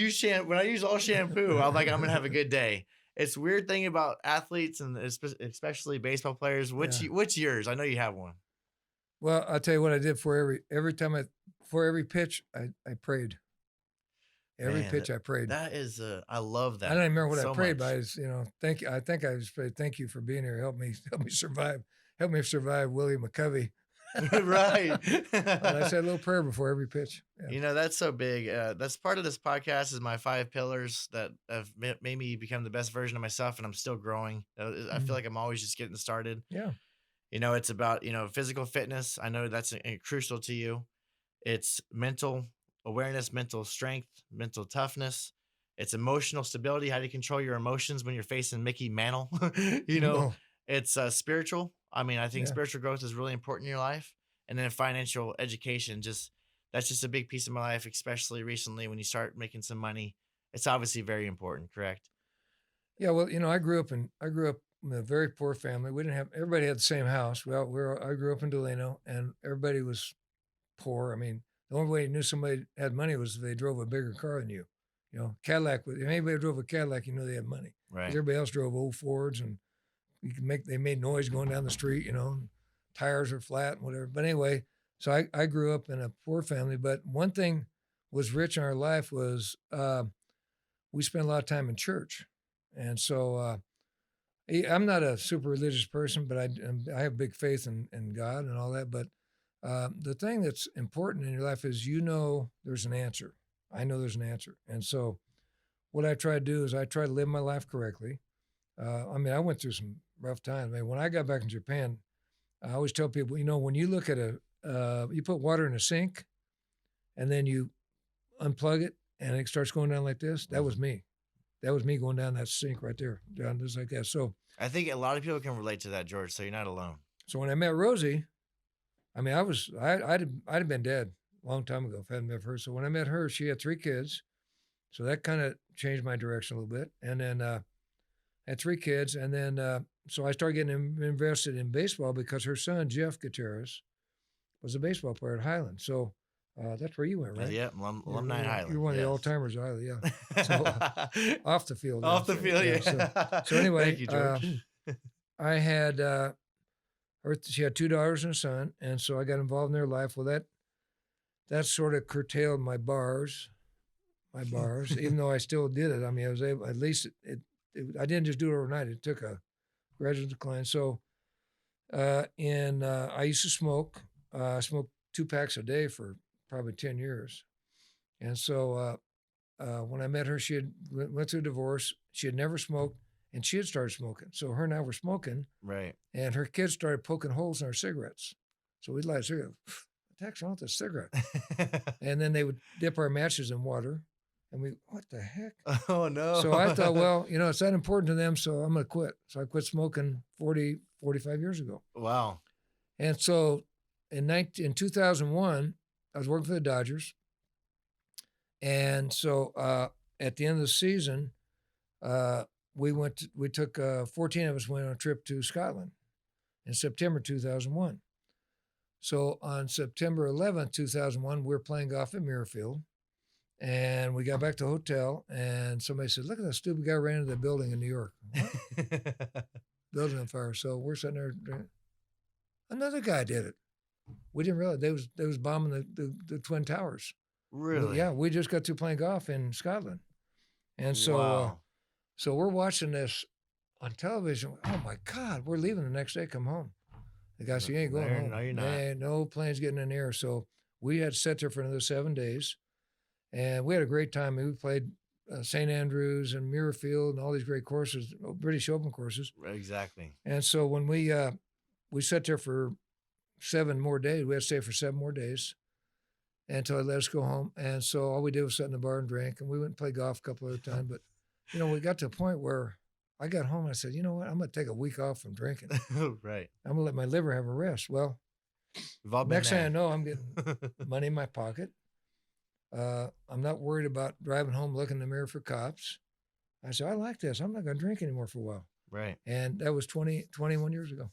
A: when I use all shampoo, I'm like, I'm going to have a good day. It's a weird thing about athletes and especially baseball players. What's yours? I know you have one.
B: Well, I'll tell you what I did for every pitch, I prayed. Every pitch I prayed.
A: That is, I love that.
B: I don't even remember what I prayed, but thank you. I think I just prayed, thank you for being here. Help me survive. Help me survive Willie McCovey.
A: Right.
B: And I said a little prayer before every pitch. Yeah.
A: You know, that's so big. That's part of this podcast is my 5 pillars that have made me become the best version of myself, and I'm still growing. I feel like I'm always just getting started.
B: Yeah.
A: You know, it's about, physical fitness. I know that's crucial to you. It's mental awareness, mental strength, mental toughness. It's emotional stability. How do you control your emotions when you're facing Mickey Mantle? you know,
B: No.
A: it's spiritual. I mean, I think
B: Yeah.
A: spiritual growth is really important in your life. And then financial education, that's just a big piece of my life, especially recently when you start making some money. It's obviously very important, correct?
B: Yeah. Well, I grew up in a very poor family. We didn't have everybody had the same house. Well, I grew up in Delano, and everybody was poor. I mean, the only way you knew somebody had money was if they drove a bigger car than you. Cadillac. If anybody drove a Cadillac, you know they had money.
A: Right.
B: Everybody else drove old Fords, and they made noise going down the street. And tires are flat and whatever. But anyway, so I grew up in a poor family. But one thing was rich in our life was we spent a lot of time in church, and so I'm not a super religious person, but I have big faith in God and all that. But the thing that's important in your life is there's an answer. I know there's an answer, and so what I try to do is I try to live my life correctly. I mean, I went through some rough times. I mean, when I got back in Japan, I always tell people, when you look at you put water in a sink, and then you unplug it, and it starts going down like this. That was me. That was me going down that sink right there, down just like that. So
A: I think a lot of people can relate to that, George. So you're not alone.
B: So when I met Rosie, I mean, I'd have been dead a long time ago if I hadn't met her. So when I met her, she had 3 kids. So that kind of changed my direction a little bit. And then I had 3 kids. And then so I started getting invested in baseball because her son, Jeff Gutierrez, was a baseball player at Highland. So that's where you went, right?
A: Yeah, alumni Highland.
B: You're one of the all-timers at Highland, yeah. So off the field.
A: Off the field, yeah.
B: So anyway,
A: Thank you, George.
B: I had she had 2 daughters and a son, and so I got involved in their life. Well, that sort of curtailed my bars, even though I still did it. I mean, I was able, at least I didn't just do it overnight. It took a gradual decline. So I used to smoke. I smoked 2 packs a day for probably 10 years. And so when I met her, she had went through a divorce. She had never smoked, and she had started smoking. So her and I were smoking.
A: Right.
B: And her kids started poking holes in our cigarettes. So we'd light a cigarette. What the heck's wrong with this cigarette? And then they would dip our matches in water. And what the heck?
A: Oh, no.
B: So I thought, well, it's that important to them, so I'm going to quit. So I quit smoking 45 years ago.
A: Wow.
B: And so in 2001, I was working for the Dodgers. And so at the end of the season, we took 14 of us went on a trip to Scotland in September 2001. So on September 11th, 2001, we were playing golf at Muirfield, and we got back to the hotel, and somebody said, "Look at that stupid guy ran into the building in New York." What? Building on fire. So we're sitting there. Another guy did it. We didn't realize they was bombing the Twin Towers.
A: Really?
B: Yeah, we just got to playing golf in Scotland, and so
A: wow.
B: So we're watching this on television. Oh my God, we're leaving the next day. Come home. The guy said, "You ain't going home.
A: No, you're not.
B: No planes getting in the air." So we had to sit there for another 7 days, and we had a great time. We played St. Andrews and Muirfield and all these great courses, British Open courses.
A: Exactly.
B: And so when we sat there for 7 more days, we had to stay for 7 more days until they let us go home. And so all we did was sit in the bar and drink, and we went and play golf a couple other times. But we got to a point where I got home and I said, you know what? I'm going to take a week off from drinking.
A: Right.
B: I'm going to let my liver have a rest. Well, next thing I know, I'm getting money in my pocket. I'm not worried about driving home looking in the mirror for cops. I said, I like this. I'm not going to drink anymore for a while.
A: Right.
B: And that was 21 years ago.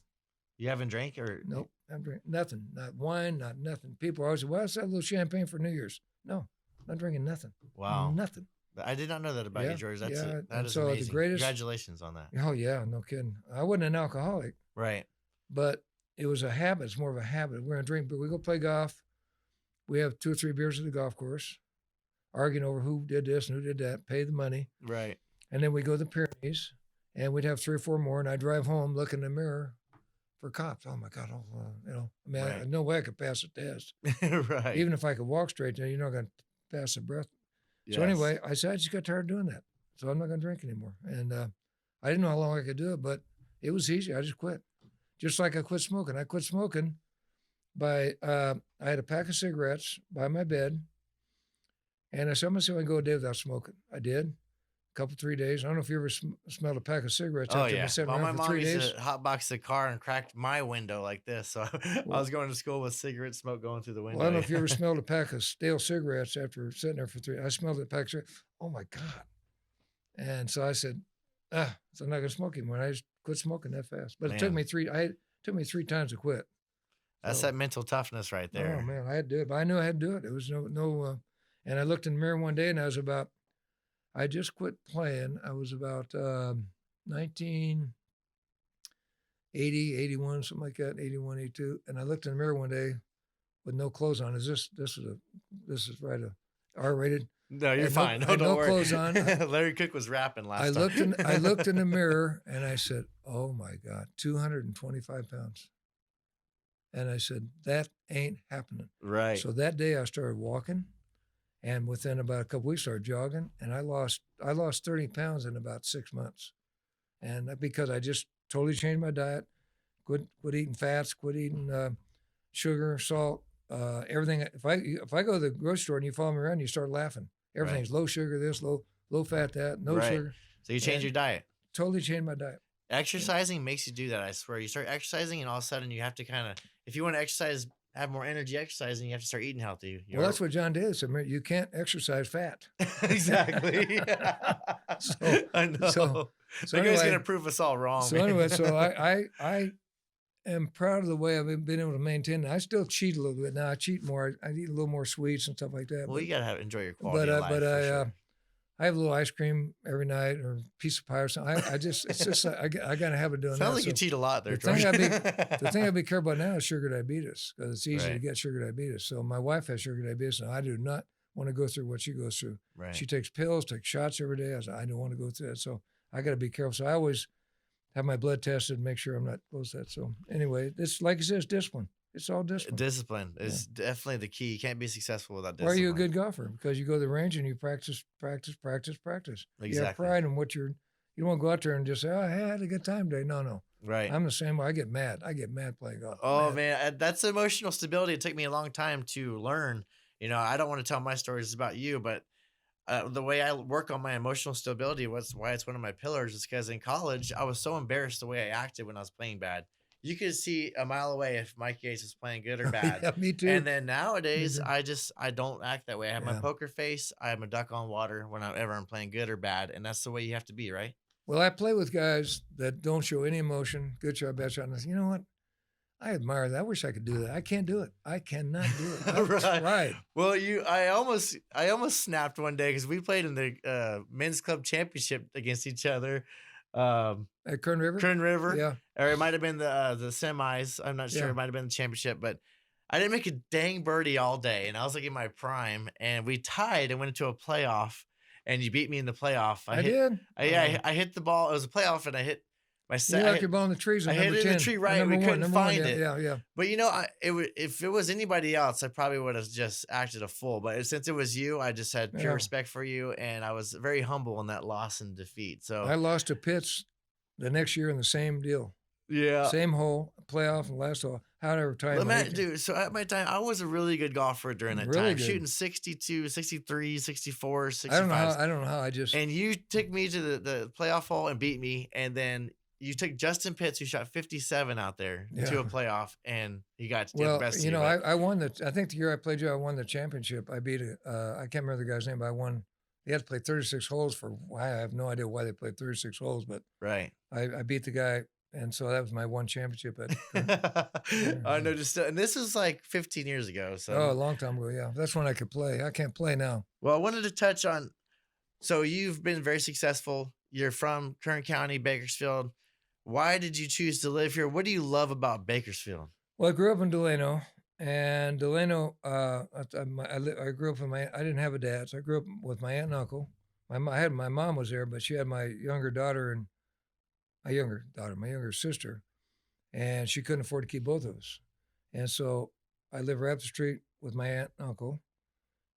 A: You haven't drank or?
B: Nope. I haven't drank nothing. Not wine, not nothing. People always say, well, let's have a little champagne for New Year's. No, not drinking nothing.
A: Wow.
B: Nothing.
A: I did not know that about you, George. That is
B: so
A: amazing.
B: The greatest,
A: congratulations on that.
B: Oh, yeah, no kidding. I wasn't an alcoholic.
A: Right.
B: But it was a habit. It's more of a habit. We're going to drink, but we go play golf. We have 2 or 3 beers at the golf course, arguing over who did this and who did that, pay the money.
A: Right.
B: And then we go to the Pyrenees, and we'd have 3 or 4 more, and I'd drive home, look in the mirror for cops. Oh my God! I mean,
A: Right.
B: no way I could pass a test.
A: Right.
B: Even if I could walk straight, you're not going to pass the breath. So
A: Yes.
B: anyway, I said I just got tired of doing that, so I'm not going to drink anymore. And I didn't know how long I could do it, but it was easy. I just quit, just like I quit smoking. I quit smoking by I had a pack of cigarettes by my bed, and I said, I'm going to see if I can go a day without smoking. I did. Couple 3 days. I don't know if you ever smelled a pack of cigarettes
A: Oh
B: after
A: yeah.
B: been sitting
A: Well, my
B: around for
A: mom
B: 3
A: used
B: days.
A: to hotbox the car and cracked my window like this. So I
B: Well,
A: was going to school with cigarette smoke going through the
B: well, I don't know
A: window.
B: if you ever smelled a pack of stale cigarettes after sitting there for 3. I smelled that pack of cigarettes. Oh my God! And so I said, so I'm not gonna smoke anymore. And I just quit smoking that fast. But it took
A: Man,
B: me 3. It took me 3 times to quit.
A: that's
B: So
A: that mental toughness right
B: oh
A: there.
B: man, I had to do it. But I knew I had to do it. It was no. And I looked in the mirror one day, and I just quit playing. I was about 19. 80, 81, something like that, 81, 82. And I looked in the mirror one day with no clothes on. This is right a R-rated.
A: No,
B: I
A: you're
B: had no,
A: fine.
B: I
A: No,
B: had
A: don't
B: no
A: worry.
B: clothes on.
A: Larry Cook was rapping
B: I
A: last
B: looked in
A: time.
B: I looked in the mirror and I said, "Oh my God, 225 pounds." And I said, "That ain't happening."
A: Right.
B: So that day I started walking, and within about a couple weeks I started jogging, and I lost 30 pounds in about 6 months. And because I just totally changed my diet, quit eating fats, quit eating sugar, salt, everything. If I go to the grocery store and you follow me around, you start laughing. Everything's low sugar, this low fat, that, no
A: Right.
B: sugar.
A: So you change
B: And
A: your diet.
B: totally changed my diet.
A: Exercising makes you do that. I swear. You start exercising, and all of a sudden you have to kind of, if you want to exercise, have more energy exercising, you have to start eating healthy.
B: Well, that's what John did. So you can't exercise fat.
A: Exactly.
B: So
A: I know.
B: so
A: The guy's
B: anyway,
A: gonna prove us all wrong.
B: so
A: man.
B: anyway, so I am proud of the way I've been able to maintain it. I still cheat a little bit now. I cheat more. I eat a little more sweets and stuff like that.
A: Well,
B: But
A: you gotta enjoy your quality of life.
B: but
A: For sure.
B: I have a little ice cream every night or a piece of pie or something. It's just I got to have it doing that.
A: Sounds like you
B: So
A: cheat a lot there,
B: the thing
A: George.
B: the thing I'd be careful about now is sugar diabetes because it's easy to
A: Right.
B: get sugar diabetes. So my wife has sugar diabetes, and I do not want to go through what she goes through.
A: Right.
B: She takes pills, takes shots every day. I don't want to go through that. So I got to be careful. So I always have my blood tested and make sure I'm not close to that. So anyway, it's like you said, it's discipline. It's all discipline.
A: Discipline is definitely the key. You can't be successful without
B: Why
A: discipline.
B: are you a good golfer? Because you go to the range and you practice. You have
A: Exactly.
B: pride in what you don't want to go out there and just say, "Oh, I had a good time today." No.
A: Right.
B: I'm the same way. I get mad playing golf.
A: Oh
B: Mad.
A: man, that's emotional stability. It took me a long time to learn. I don't want to tell my stories about you, but the way I work on my emotional stability was why it's one of my pillars. Is because in college I was so embarrassed the way I acted when I was playing bad. You could see a mile away if Mike Yates was playing good or bad.
B: Yeah, me too.
A: And then nowadays,
B: too.
A: I don't act that way. I have my
B: Yeah.
A: poker face. I am a duck on water whenever I'm playing good or bad, and that's the way you have to be, right?
B: Well, I play with guys that don't show any emotion. Good shot, bad shot. And I say, you know what? I admire that. I wish I could do that. I can't do it. I cannot do it. I've tried.
A: Well, I almost snapped one day because we played in the men's club championship against each other.
B: At Kern River?
A: Kern River.
B: Yeah.
A: Or it might have been the semis. I'm not sure.
B: Yeah.
A: It might have been the championship, but I didn't make a dang birdie all day, and I was like in my prime, and we tied and went into a playoff, and you beat me in the playoff.
B: I did.
A: I hit the ball. It was a playoff, and I hit my
B: You
A: set.
B: knocked your ball in the trees.
A: I hit it in the tree right. We couldn't find it.
B: Yeah.
A: But if it was anybody else, I probably would have just acted a fool. But since it was you, I just had pure
B: Yeah.
A: respect for you, and I was very humble in that loss and defeat. So
B: I lost to Pitts the next year in the same deal.
A: yeah,
B: Same hole, playoff, and last hole. However, time.
A: well, Matt, dude, so at my time, I was a really good golfer during that
B: Really
A: time,
B: good.
A: shooting 62, 63, 64, 65.
B: I don't know how. I just
A: And you took me to the playoff hole and beat me, and then you took Justin Pitts, who shot 57 out there, to a playoff, and he got the best.
B: you know, I won I think the year I played you, I won the championship. I beat I can't remember the guy's name, but I won. They had to play 36 holes for. I have no idea why they played 36 holes, but
A: right.
B: I beat the guy, and so that was my one championship.
A: I know, and this was like 15 years ago. So
B: a long time ago. Yeah, that's when I could play. I can't play now.
A: Well, I wanted to touch on. So you've been very successful. You're from Kern County, Bakersfield. Why did you choose to live here? What do you love about Bakersfield?
B: Well, I grew up in Delano, and Delano. I grew up with I didn't have a dad, so I grew up with my aunt and uncle. My mom was there, but she had my younger daughter and my younger sister, and she couldn't afford to keep both of us. And so I lived right up the street with my aunt and uncle,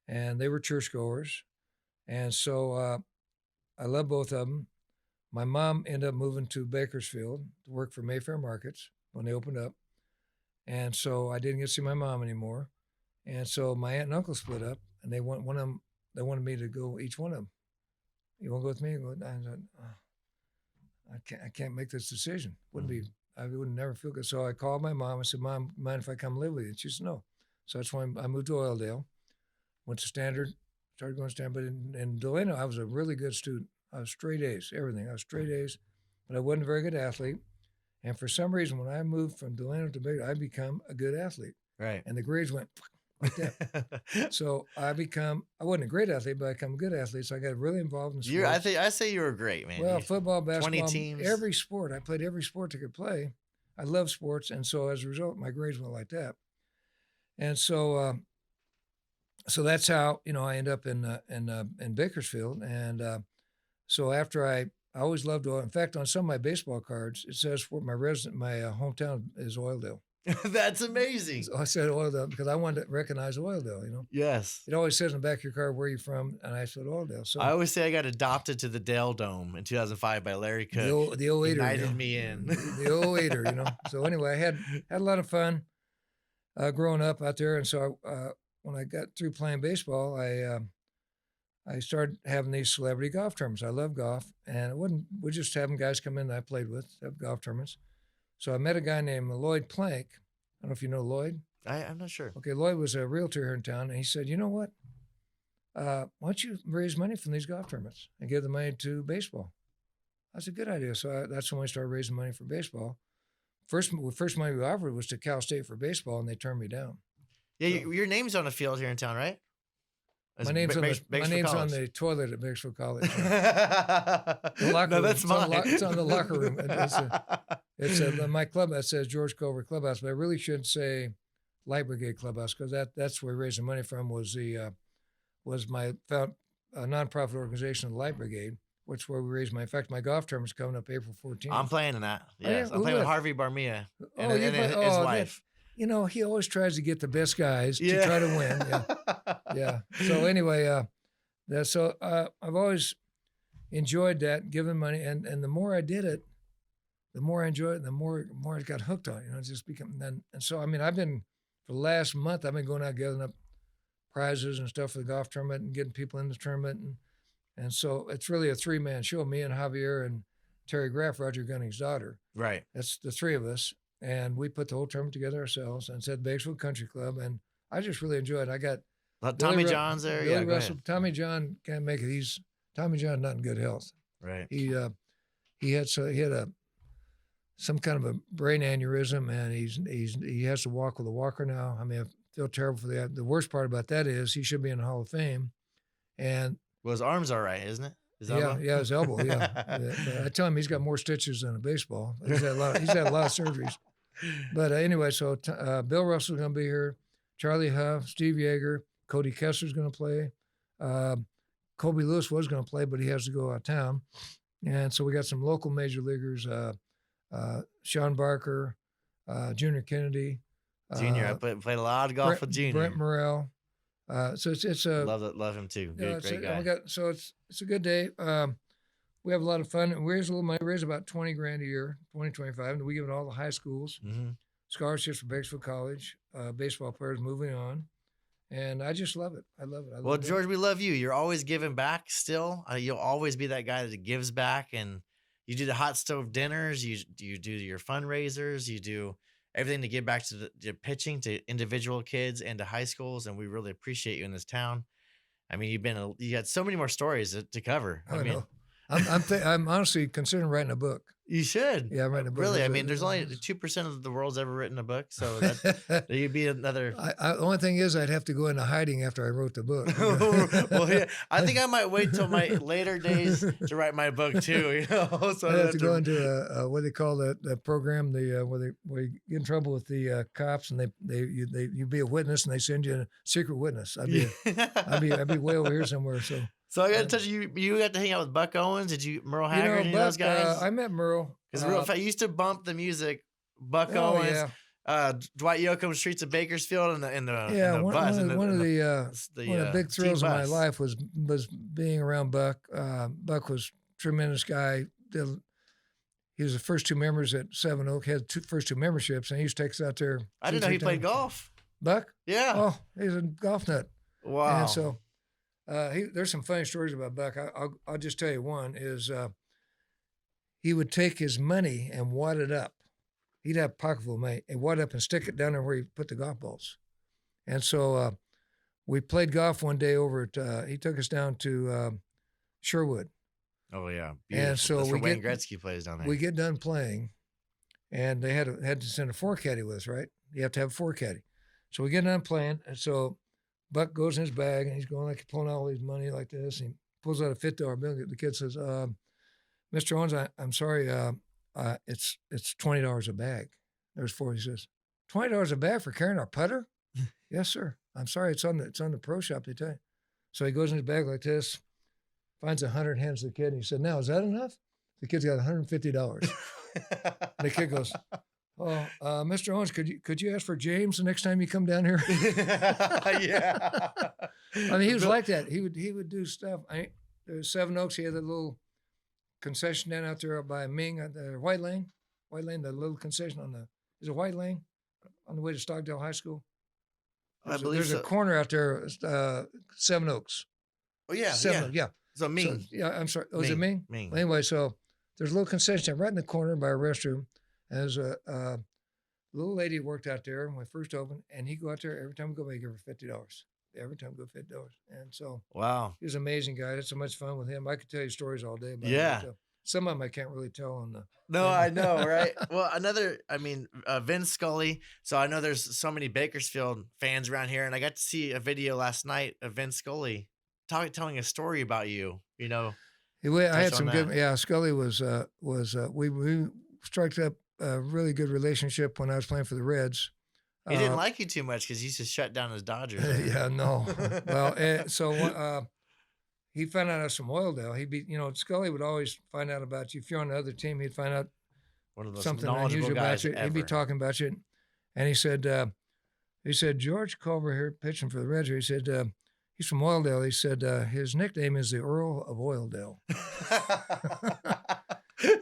B: and they were churchgoers. And so I love both of them. My mom ended up moving to Bakersfield to work for Mayfair Markets when they opened up. And so I didn't get to see my mom anymore. And so my aunt and uncle split up, and they want one of them. They wanted me to go, each one of them. You want to go with me? I said, oh, I can't make this decision. I would never feel good. So I called my mom. I said, Mom, mind if I come live with you? And she said, no. So that's when I moved to Oildale, went to Standard, started going to Standard. But in Delano, I was a really good student. I was straight A's, everything. I was straight A's, but I wasn't a very good athlete. And for some reason, when I moved from Delano to Baker, I become a good athlete.
A: Right.
B: And the grades went like that. So I wasn't a great athlete, but I became a good athlete. So I got really involved in sports.
A: I say you were great, man.
B: Well, football, basketball,
A: 20 teams.
B: Every sport. I played every sport I could play. I love sports. And so as a result, my grades went like that. And so so that's how, I end up in Bakersfield. And so after I always loved oil. In fact, on some of my baseball cards, it says my hometown is Oildale.
A: That's amazing.
B: So I said Oildale because I wanted to recognize Oildale,
A: Yes.
B: It always says in the back of your car, where you from? And I said Oildale. So
A: I always say I got adopted to the Dale Dome in 2005 by Larry Cook.
B: The 08er.
A: Invited me in.
B: The 08er, So anyway, I had a lot of fun growing up out there. And so when I got through playing baseball, I started having these celebrity golf tournaments. I love golf, and we just having guys come in that I played with, have golf tournaments. So I met a guy named Lloyd Plank. I don't know if you know Lloyd.
A: I'm not sure.
B: Okay, Lloyd was a realtor here in town, and he said, you know what? Why don't you raise money from these golf tournaments and give the money to baseball? That's a good idea. So that's when I started raising money for baseball. First money we offered was to Cal State for baseball, and they turned me down.
A: Yeah, so, your name's on a field here in town, right?
B: My name's on the toilet at Bakersfield College.
A: No, that's mine.
B: It's on the locker room. It's my club that says George Culver Clubhouse, but I really should say Light Brigade Clubhouse because that's where raising money from was my nonprofit organization, the Light Brigade, which is where we raised in fact, my golf tournament's coming up April 14th.
A: I'm playing in that. Yes,
B: yeah,
A: I'm playing with Harvey Barmia and his wife.
B: He always tries to get the best guys to try to win. Yeah. So anyway, I've always enjoyed that, giving money, and the more I did it, the more I enjoyed it, and the more I got hooked on it. It's just become. And so I've been for the last month. I've been going out gathering up prizes and stuff for the golf tournament and getting people in the tournament, and so it's really a 3-man show. Me and Javier and Terry Graff, Roger Gunning's daughter.
A: Right.
B: That's the three of us. And we put the whole tournament together ourselves and said Bakersfield Country Club. And I just really enjoed it. I got
A: Tommy John's there.
B: Billy Russell. Tommy John can't make it. Tommy John not in good health.
A: Right.
B: He had some kind of a brain aneurysm, and he has to walk with a walker now. I mean, I feel terrible for that. The worst part about that is he should be in the Hall of Fame. And
A: well, his arm's all right, isn't it?
B: His elbow. Yeah. I tell him he's got more stitches than a baseball. He's had a lot of surgeries. But anyway, so Bill Russell's going to be here. Charlie Huff, Steve Yeager, Cody Kessler's going to play. Kobe Lewis was going to play, but he has to go out of town. And so we got some local major leaguers, Sean Barker, Junior Kennedy.
A: Junior, I played a lot of golf with Junior.
B: Brent Morrell. So it's a
A: love him too. Great guy.
B: It's a good day. We have a lot of fun. We raise a little money. We raise about $20,000 a year, 25, and we give it all the high schools.
A: Mm-hmm.
B: Scholarships for Bakersfield College, baseball players moving on, and I just love it. I love it.
A: Well, George, we love you. You're always giving back. Still, you'll always be that guy that gives back, and you do the hot stove dinners. You do your fundraisers. You do everything to give back to the pitching to individual kids and to high schools, and we really appreciate you in this town. I mean, you got so many more stories to cover. I mean,
B: know. I'm honestly considering writing a book.
A: You should.
B: Yeah, I'm writing a book.
A: Really? I mean, there's only 2% of the world's ever written a book, so you'd be another.
B: The only thing is, I'd have to go into hiding after I wrote the book.
A: Well, yeah, I think I might wait till my later days to write my book too. So
B: I have to go into what they call that program, where you get in trouble with the cops, and you be a witness, and they send you a secret witness. I'd be way over here somewhere. So
A: I got to touch you. You got to hang out with Buck Owens. Did you Merle Haggard? Those guys?
B: I met Merle.
A: Because I used to bump the music Buck
B: Oh
A: Owens,
B: yeah,
A: Dwight Yoakam, Streets of Bakersfield, and
B: yeah.
A: the bus, and
B: One of the one of the big
A: team
B: thrills of my
A: bus.
B: life was being around Buck. Buck was a tremendous guy. He was the first 2 members at Seven Oak. Had first 2 memberships, and he used to take us out there.
A: I didn't know he played golf.
B: Buck?
A: Yeah.
B: Oh, he's a golf nut.
A: Wow.
B: And so there's some funny stories about Buck. I'll just tell you one is he would take his money and wad it up. He'd have a pocket full of money and wad it up and stick it down there where he put the golf balls. And so we played golf one day over at, he took us down to Sherwood.
A: Oh, yeah. Beautiful.
B: And so
A: that's where Wayne Gretzky plays down there.
B: We get done playing, and they had to send a 4-caddy with us, right? You have to have a 4-caddy. So we get done playing, and so Buck goes in his bag, and he's going like pulling out all his money like this, and he pulls out a $50 bill. The kid says, Mr. Owens, I'm sorry, it's $20 a bag. There's 4. He says, $20 a bag for carrying our putter? Yes, sir. I'm sorry, it's on the pro shop, they tell you. So he goes in his bag like this, finds 100, hands to the kid, and he said, now, is that enough? The kid's got $150. And the kid goes, oh, Mr. Owens, could you ask for James the next time you come down here?
A: Yeah.
B: I mean, he was like that. He would do stuff. There was Seven Oaks. He had a little concession down out there by Ming, the White Lane, the little concession is it White Lane on the way to Stockdale High School? There's a corner out there, Seven Oaks.
A: Oh yeah,
B: yeah.
A: So Ming.
B: So, yeah, I'm sorry. Was it Ming?
A: Ming.
B: Well, anyway, so there's a little concession right in the corner by a restroom. And there's a little lady who worked out there when we first opened, and he'd go out there every time we go, we give her $50. Every time we go, $50. And so,
A: wow,
B: he was an amazing guy. I had so much fun with him. I could tell you stories all day about
A: him.
B: But, some of them I can't really tell on the.
A: No, I know, right? Well, Vince Scully. So I know there's so many Bakersfield fans around here, and I got to see a video last night of Vince Scully telling a story about you. You know,
B: I had some good. Yeah, Scully was we struck up a really good relationship when I was playing for the Reds.
A: He didn't like you too much because he used to shut down his Dodgers.
B: Yeah, no. Well, so he found out I was from Oildale. He'd be, Scully would always find out about you. If you're on the other team, he'd find out something unusual about you. He'd be talking about you. And he said, George Culver here pitching for the Reds. He said, he's from Oildale. He said, his nickname is the Earl of Oildale.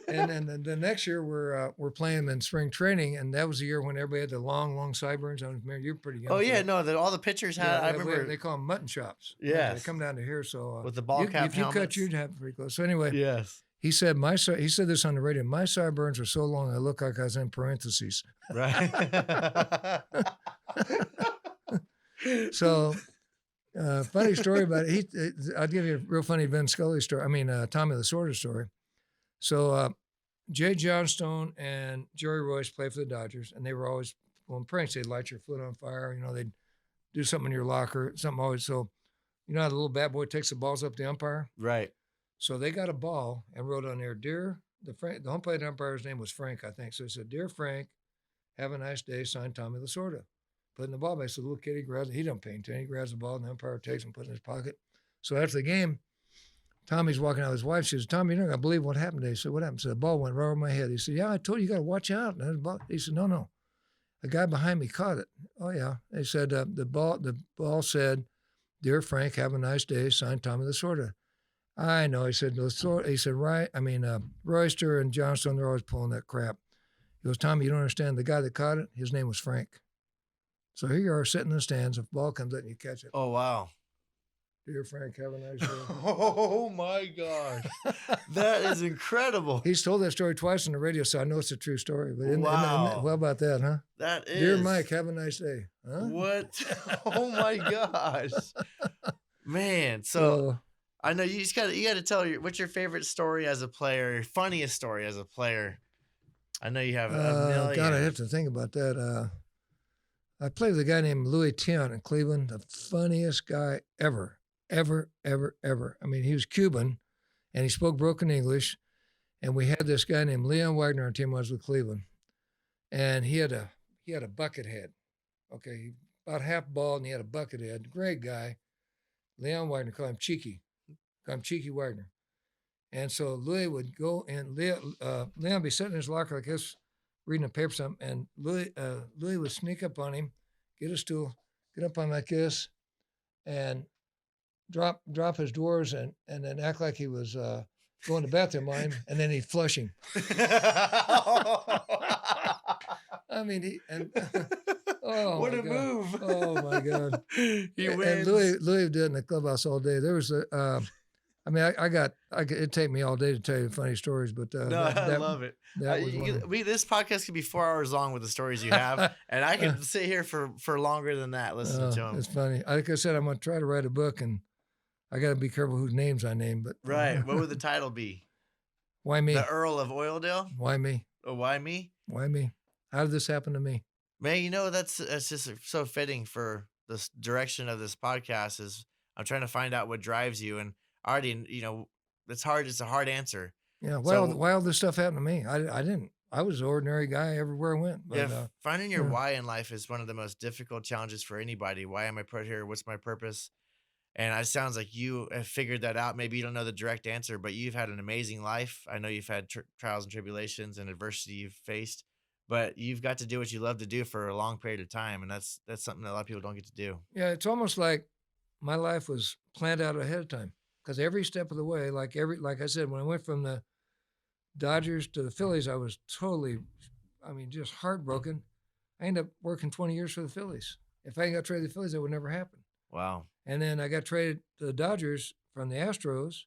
B: And then the next year we're playing him in spring training, and that was the year when everybody had the long sideburns. I remember you're pretty young.
A: Oh yeah, all the pitchers had. I remember
B: they call them mutton chops.
A: Yeah,
B: they come down to here. So
A: with the ball cap
B: if you cut, you'd have pretty close. So anyway,
A: yes.
B: He said he said this on the radio. My sideburns are so long I look like I was in parentheses.
A: Right.
B: So. Funny story about it. I'll give you a real funny Vince Scully story. Tommy Lasorda story. So Jay Johnstone and Jerry Royce played for the Dodgers, and they were always pulling pranks. They'd light your foot on fire. They'd do something in your locker, something always. So, how the little bad boy takes the balls up the umpire?
A: Right.
B: So they got a ball and wrote on there, the home plate umpire's name was Frank, I think. So it said, Dear Frank, have a nice day, signed Tommy Lasorda. Putting the ball back. So the little kid, he don't pay attention. He grabs the ball, and the umpire takes it and puts it in his pocket. So after the game, Tommy's walking out with his wife. She says, Tommy, you're not going to believe what happened today. He said, what happened? He said, the ball went right over my head. He said, yeah, I told you got to watch out. He said, no. A guy behind me caught it. Oh, yeah. They said, the ball said, Dear Frank, have a nice day, signed Tommy Lasorda. I know. He said, Royster and Johnstone, they're always pulling that crap. He goes, Tommy, you don't understand. The guy that caught it, his name was Frank. So here you are sitting in the stands. If the ball comes out and you catch it.
A: Oh, wow.
B: Dear Frank, have a nice day.
A: Oh, my gosh. That is incredible.
B: He's told that story twice on the radio, so I know it's a true story. But
A: wow.
B: Well about that, huh?
A: That is.
B: Dear Mike, have a nice day. Huh?
A: What? Oh, my gosh. Man, so I know you got to tell what's your favorite story as a player, your funniest story as a player. I know you have a million.
B: God, I have to think about that. I played with a guy named Louis Tiant in Cleveland, the funniest guy ever. He was Cuban, and he spoke broken English. And we had this guy named Leon Wagner on our team. I was with Cleveland, and he had a bucket head. Okay, about half bald, and he had a bucket head. Great guy, Leon Wagner. Call him Cheeky Wagner. And so Louis would go, and Leon would be sitting in his locker like this, reading a paper or something, and Louis would sneak up on him, get a stool, get up on like this, and drop his drawers and then act like he was going to the bathroom on him, and then he'd flush him. I mean, oh,
A: what
B: my
A: a
B: God.
A: move!
B: Oh my God,
A: He wins.
B: And Louis did in the clubhouse all day. There was I mean, it'd take me all day to tell you funny stories, but
A: No, I love it.
B: That was one.
A: This podcast could be 4 hours long with the stories you have, and I could sit here for longer than that listening to them.
B: It's funny. Like I said, I'm gonna try to write a book, and I got to be careful whose names I name. But
A: right, what would the title be?
B: Why me?
A: The Earl of Oildale.
B: Why me?
A: Oh, why me?
B: Why me? How did this happen to me?
A: Man, you know that's just so fitting for this direction of this podcast. Is I'm trying to find out what drives you, and already, you know, it's hard. It's a hard answer.
B: Yeah. Why all this stuff happened to me? I didn't. I was an ordinary guy everywhere I went. But,
A: yeah, finding your why in life is one of the most difficult challenges for anybody. Why am I put here? What's my purpose? And it sounds like you have figured that out. Maybe you don't know the direct answer, but you've had an amazing life. I know you've had trials and tribulations and adversity you've faced, but you've got to do what you love to do for a long period of time, and that's something that a lot of people don't get to do.
B: Yeah, it's almost like my life was planned out ahead of time, because every step of the way, like I said, when I went from the Dodgers to the Phillies, I was totally, just heartbroken. I ended up working 20 years for the Phillies. If I hadn't got traded to the Phillies, that would never happen.
A: Wow.
B: And then I got traded to the Dodgers from the Astros,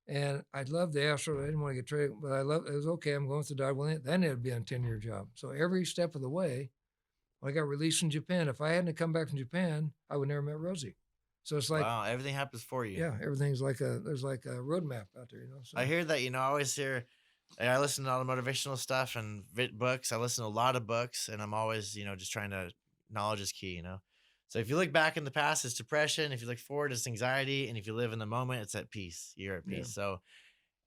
B: and I loved the Astros. I didn't want to get traded, but it was okay. I'm going to the Dodgers. Well, then it would be a 10-year job. So every step of the way, when I got released from Japan, if I hadn't come back from Japan, I would never met Rosie. So it's like,
A: wow, everything happens for you.
B: Yeah, everything's there's like a roadmap out there, So.
A: I hear that, I always hear, I listen to all the motivational stuff and books. I listen to a lot of books, and I'm always, just trying to, knowledge is key, So if you look back in the past, it's depression. If you look forward, it's anxiety. And if you live in the moment, it's at peace. You're at peace. Yeah. So,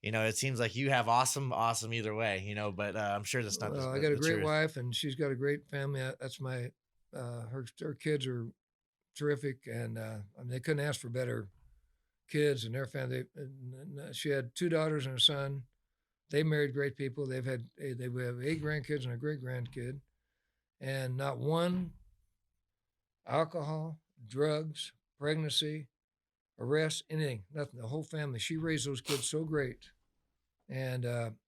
A: it seems like you have awesome either way, but I'm sure that's not
B: I got a great wife, and she's got a great family. That's my, her kids are terrific. And they couldn't ask for better kids and their family. She had 2 daughters and a son. They married great people. They have 8 grandkids and a great grandkid, and not one alcohol, drugs, pregnancy, arrest, anything, nothing. The whole family. She raised those kids so great, and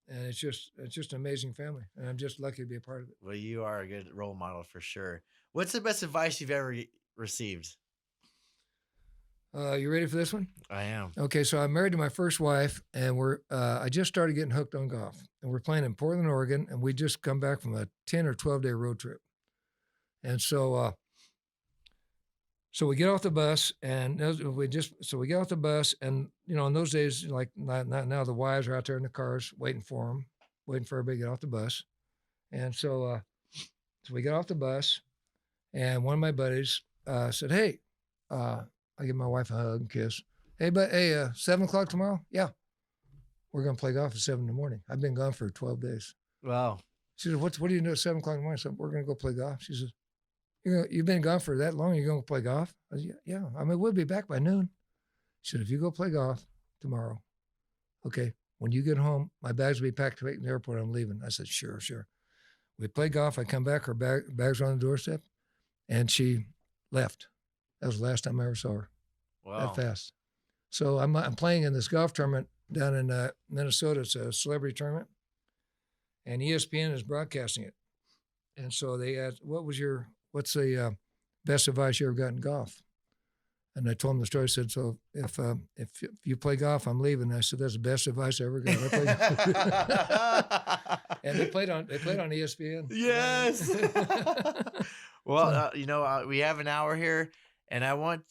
B: it's just an amazing family, and I'm just lucky to be a part of it.
A: Well, you are a good role model for sure. What's the best advice you've ever received?
B: You ready for this one?
A: I am.
B: Okay, so I'm married to my first wife, and I just started getting hooked on golf, and we're playing in Portland, Oregon, and we just come back from a 10 or 12 day road trip, and so. So we get off the bus, and we get off the bus, and in those days, like not now, the wives are out there in the cars waiting for everybody to get off the bus, and so we get off the bus, and one of my buddies said, "Hey," I give my wife a hug and kiss. "Hey, 7 o'clock tomorrow? Yeah, we're gonna play golf at 7 in the morning. I've been gone for 12 days." Wow. She said, "What do you do at 7 o'clock in the morning?" I said, "We're gonna go play golf." She says, "You've been gone for that long. You're going to play golf?" I said, "Yeah. We'll be back by noon." She said, "If you go play golf tomorrow, okay, when you get home, my bags will be packed to take in the airport. I'm leaving." I said, Sure. We play golf. I come back. Her bags are on the doorstep, and she left. That was the last time I ever saw her. Wow. That fast. So I'm playing in this golf tournament down in Minnesota. It's a celebrity tournament, and ESPN is broadcasting it. And so they asked, what's the best advice you ever got in golf? And I told them the story. I said, "So if you play golf, I'm leaving." I said, "That's the best advice I ever got." And they played on ESPN.
A: Yes. Well, we have an hour here, and I want,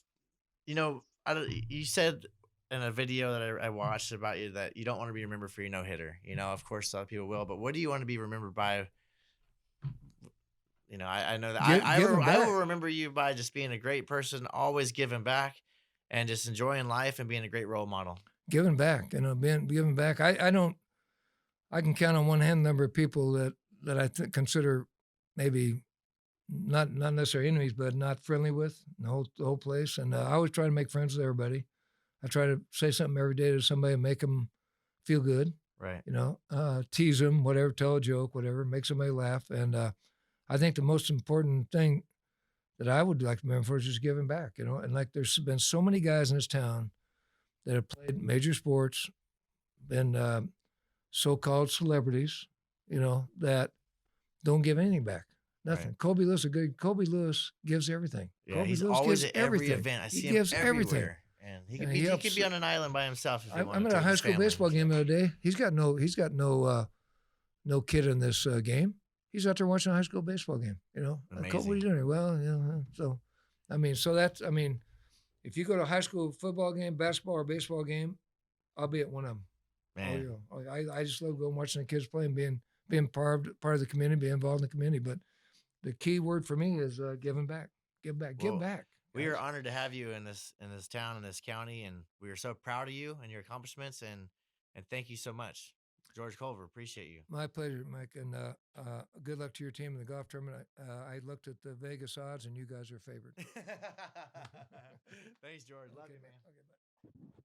A: you said in a video that I watched about you that you don't want to be remembered for your no-hitter. Of course, a lot of people will, but what do you want to be remembered by? I know that I will remember you by just being a great person, always giving back, and just enjoying life and being a great role model.
B: Giving back, being giving back. I can count on one hand the number of people that I consider maybe not necessarily enemies, but not friendly with the whole place. And I always try to make friends with everybody. I try to say something every day to somebody and make them feel good.
A: Right.
B: Tease them, whatever, tell a joke, whatever, make somebody laugh. And I think the most important thing that I would like to remember for is just giving back, And like there's been so many guys in this town that have played major sports, been so-called celebrities, that don't give anything back. Nothing.
A: Right.
B: Kobe Lewis gives everything.
A: Yeah,
B: Kobe
A: he's
B: Lewis
A: always
B: gives
A: at every
B: everything.
A: event. I
B: He
A: see him
B: gives everything.
A: everywhere, and he could
B: And
A: be
B: he
A: he could be
B: helps.
A: on an island by himself if he
B: I'm
A: wanted
B: at
A: to
B: a
A: with
B: high
A: his
B: school
A: family
B: baseball
A: and
B: game the
A: stuff.
B: other day. He's got no kid in this game. He's out there watching a high school baseball game. Kobe, what are you doing? Well, so if you go to a high school football game, basketball or baseball game, I'll be at one of them.
A: Man,
B: I just love going watching the kids play and being part of the community, being involved in the community. But the key word for me is giving back. Give back. Give
A: well,
B: back.
A: we are
B: Guys.
A: honored to have you in this town, in this county, and we are so proud of you and your accomplishments. And thank you so much, George Culver. Appreciate you.
B: My pleasure, Mike. And good luck to your team in the golf tournament. I looked at the Vegas odds, and you guys are favored.
A: Thanks, George. Love you, man.
B: Okay, bye.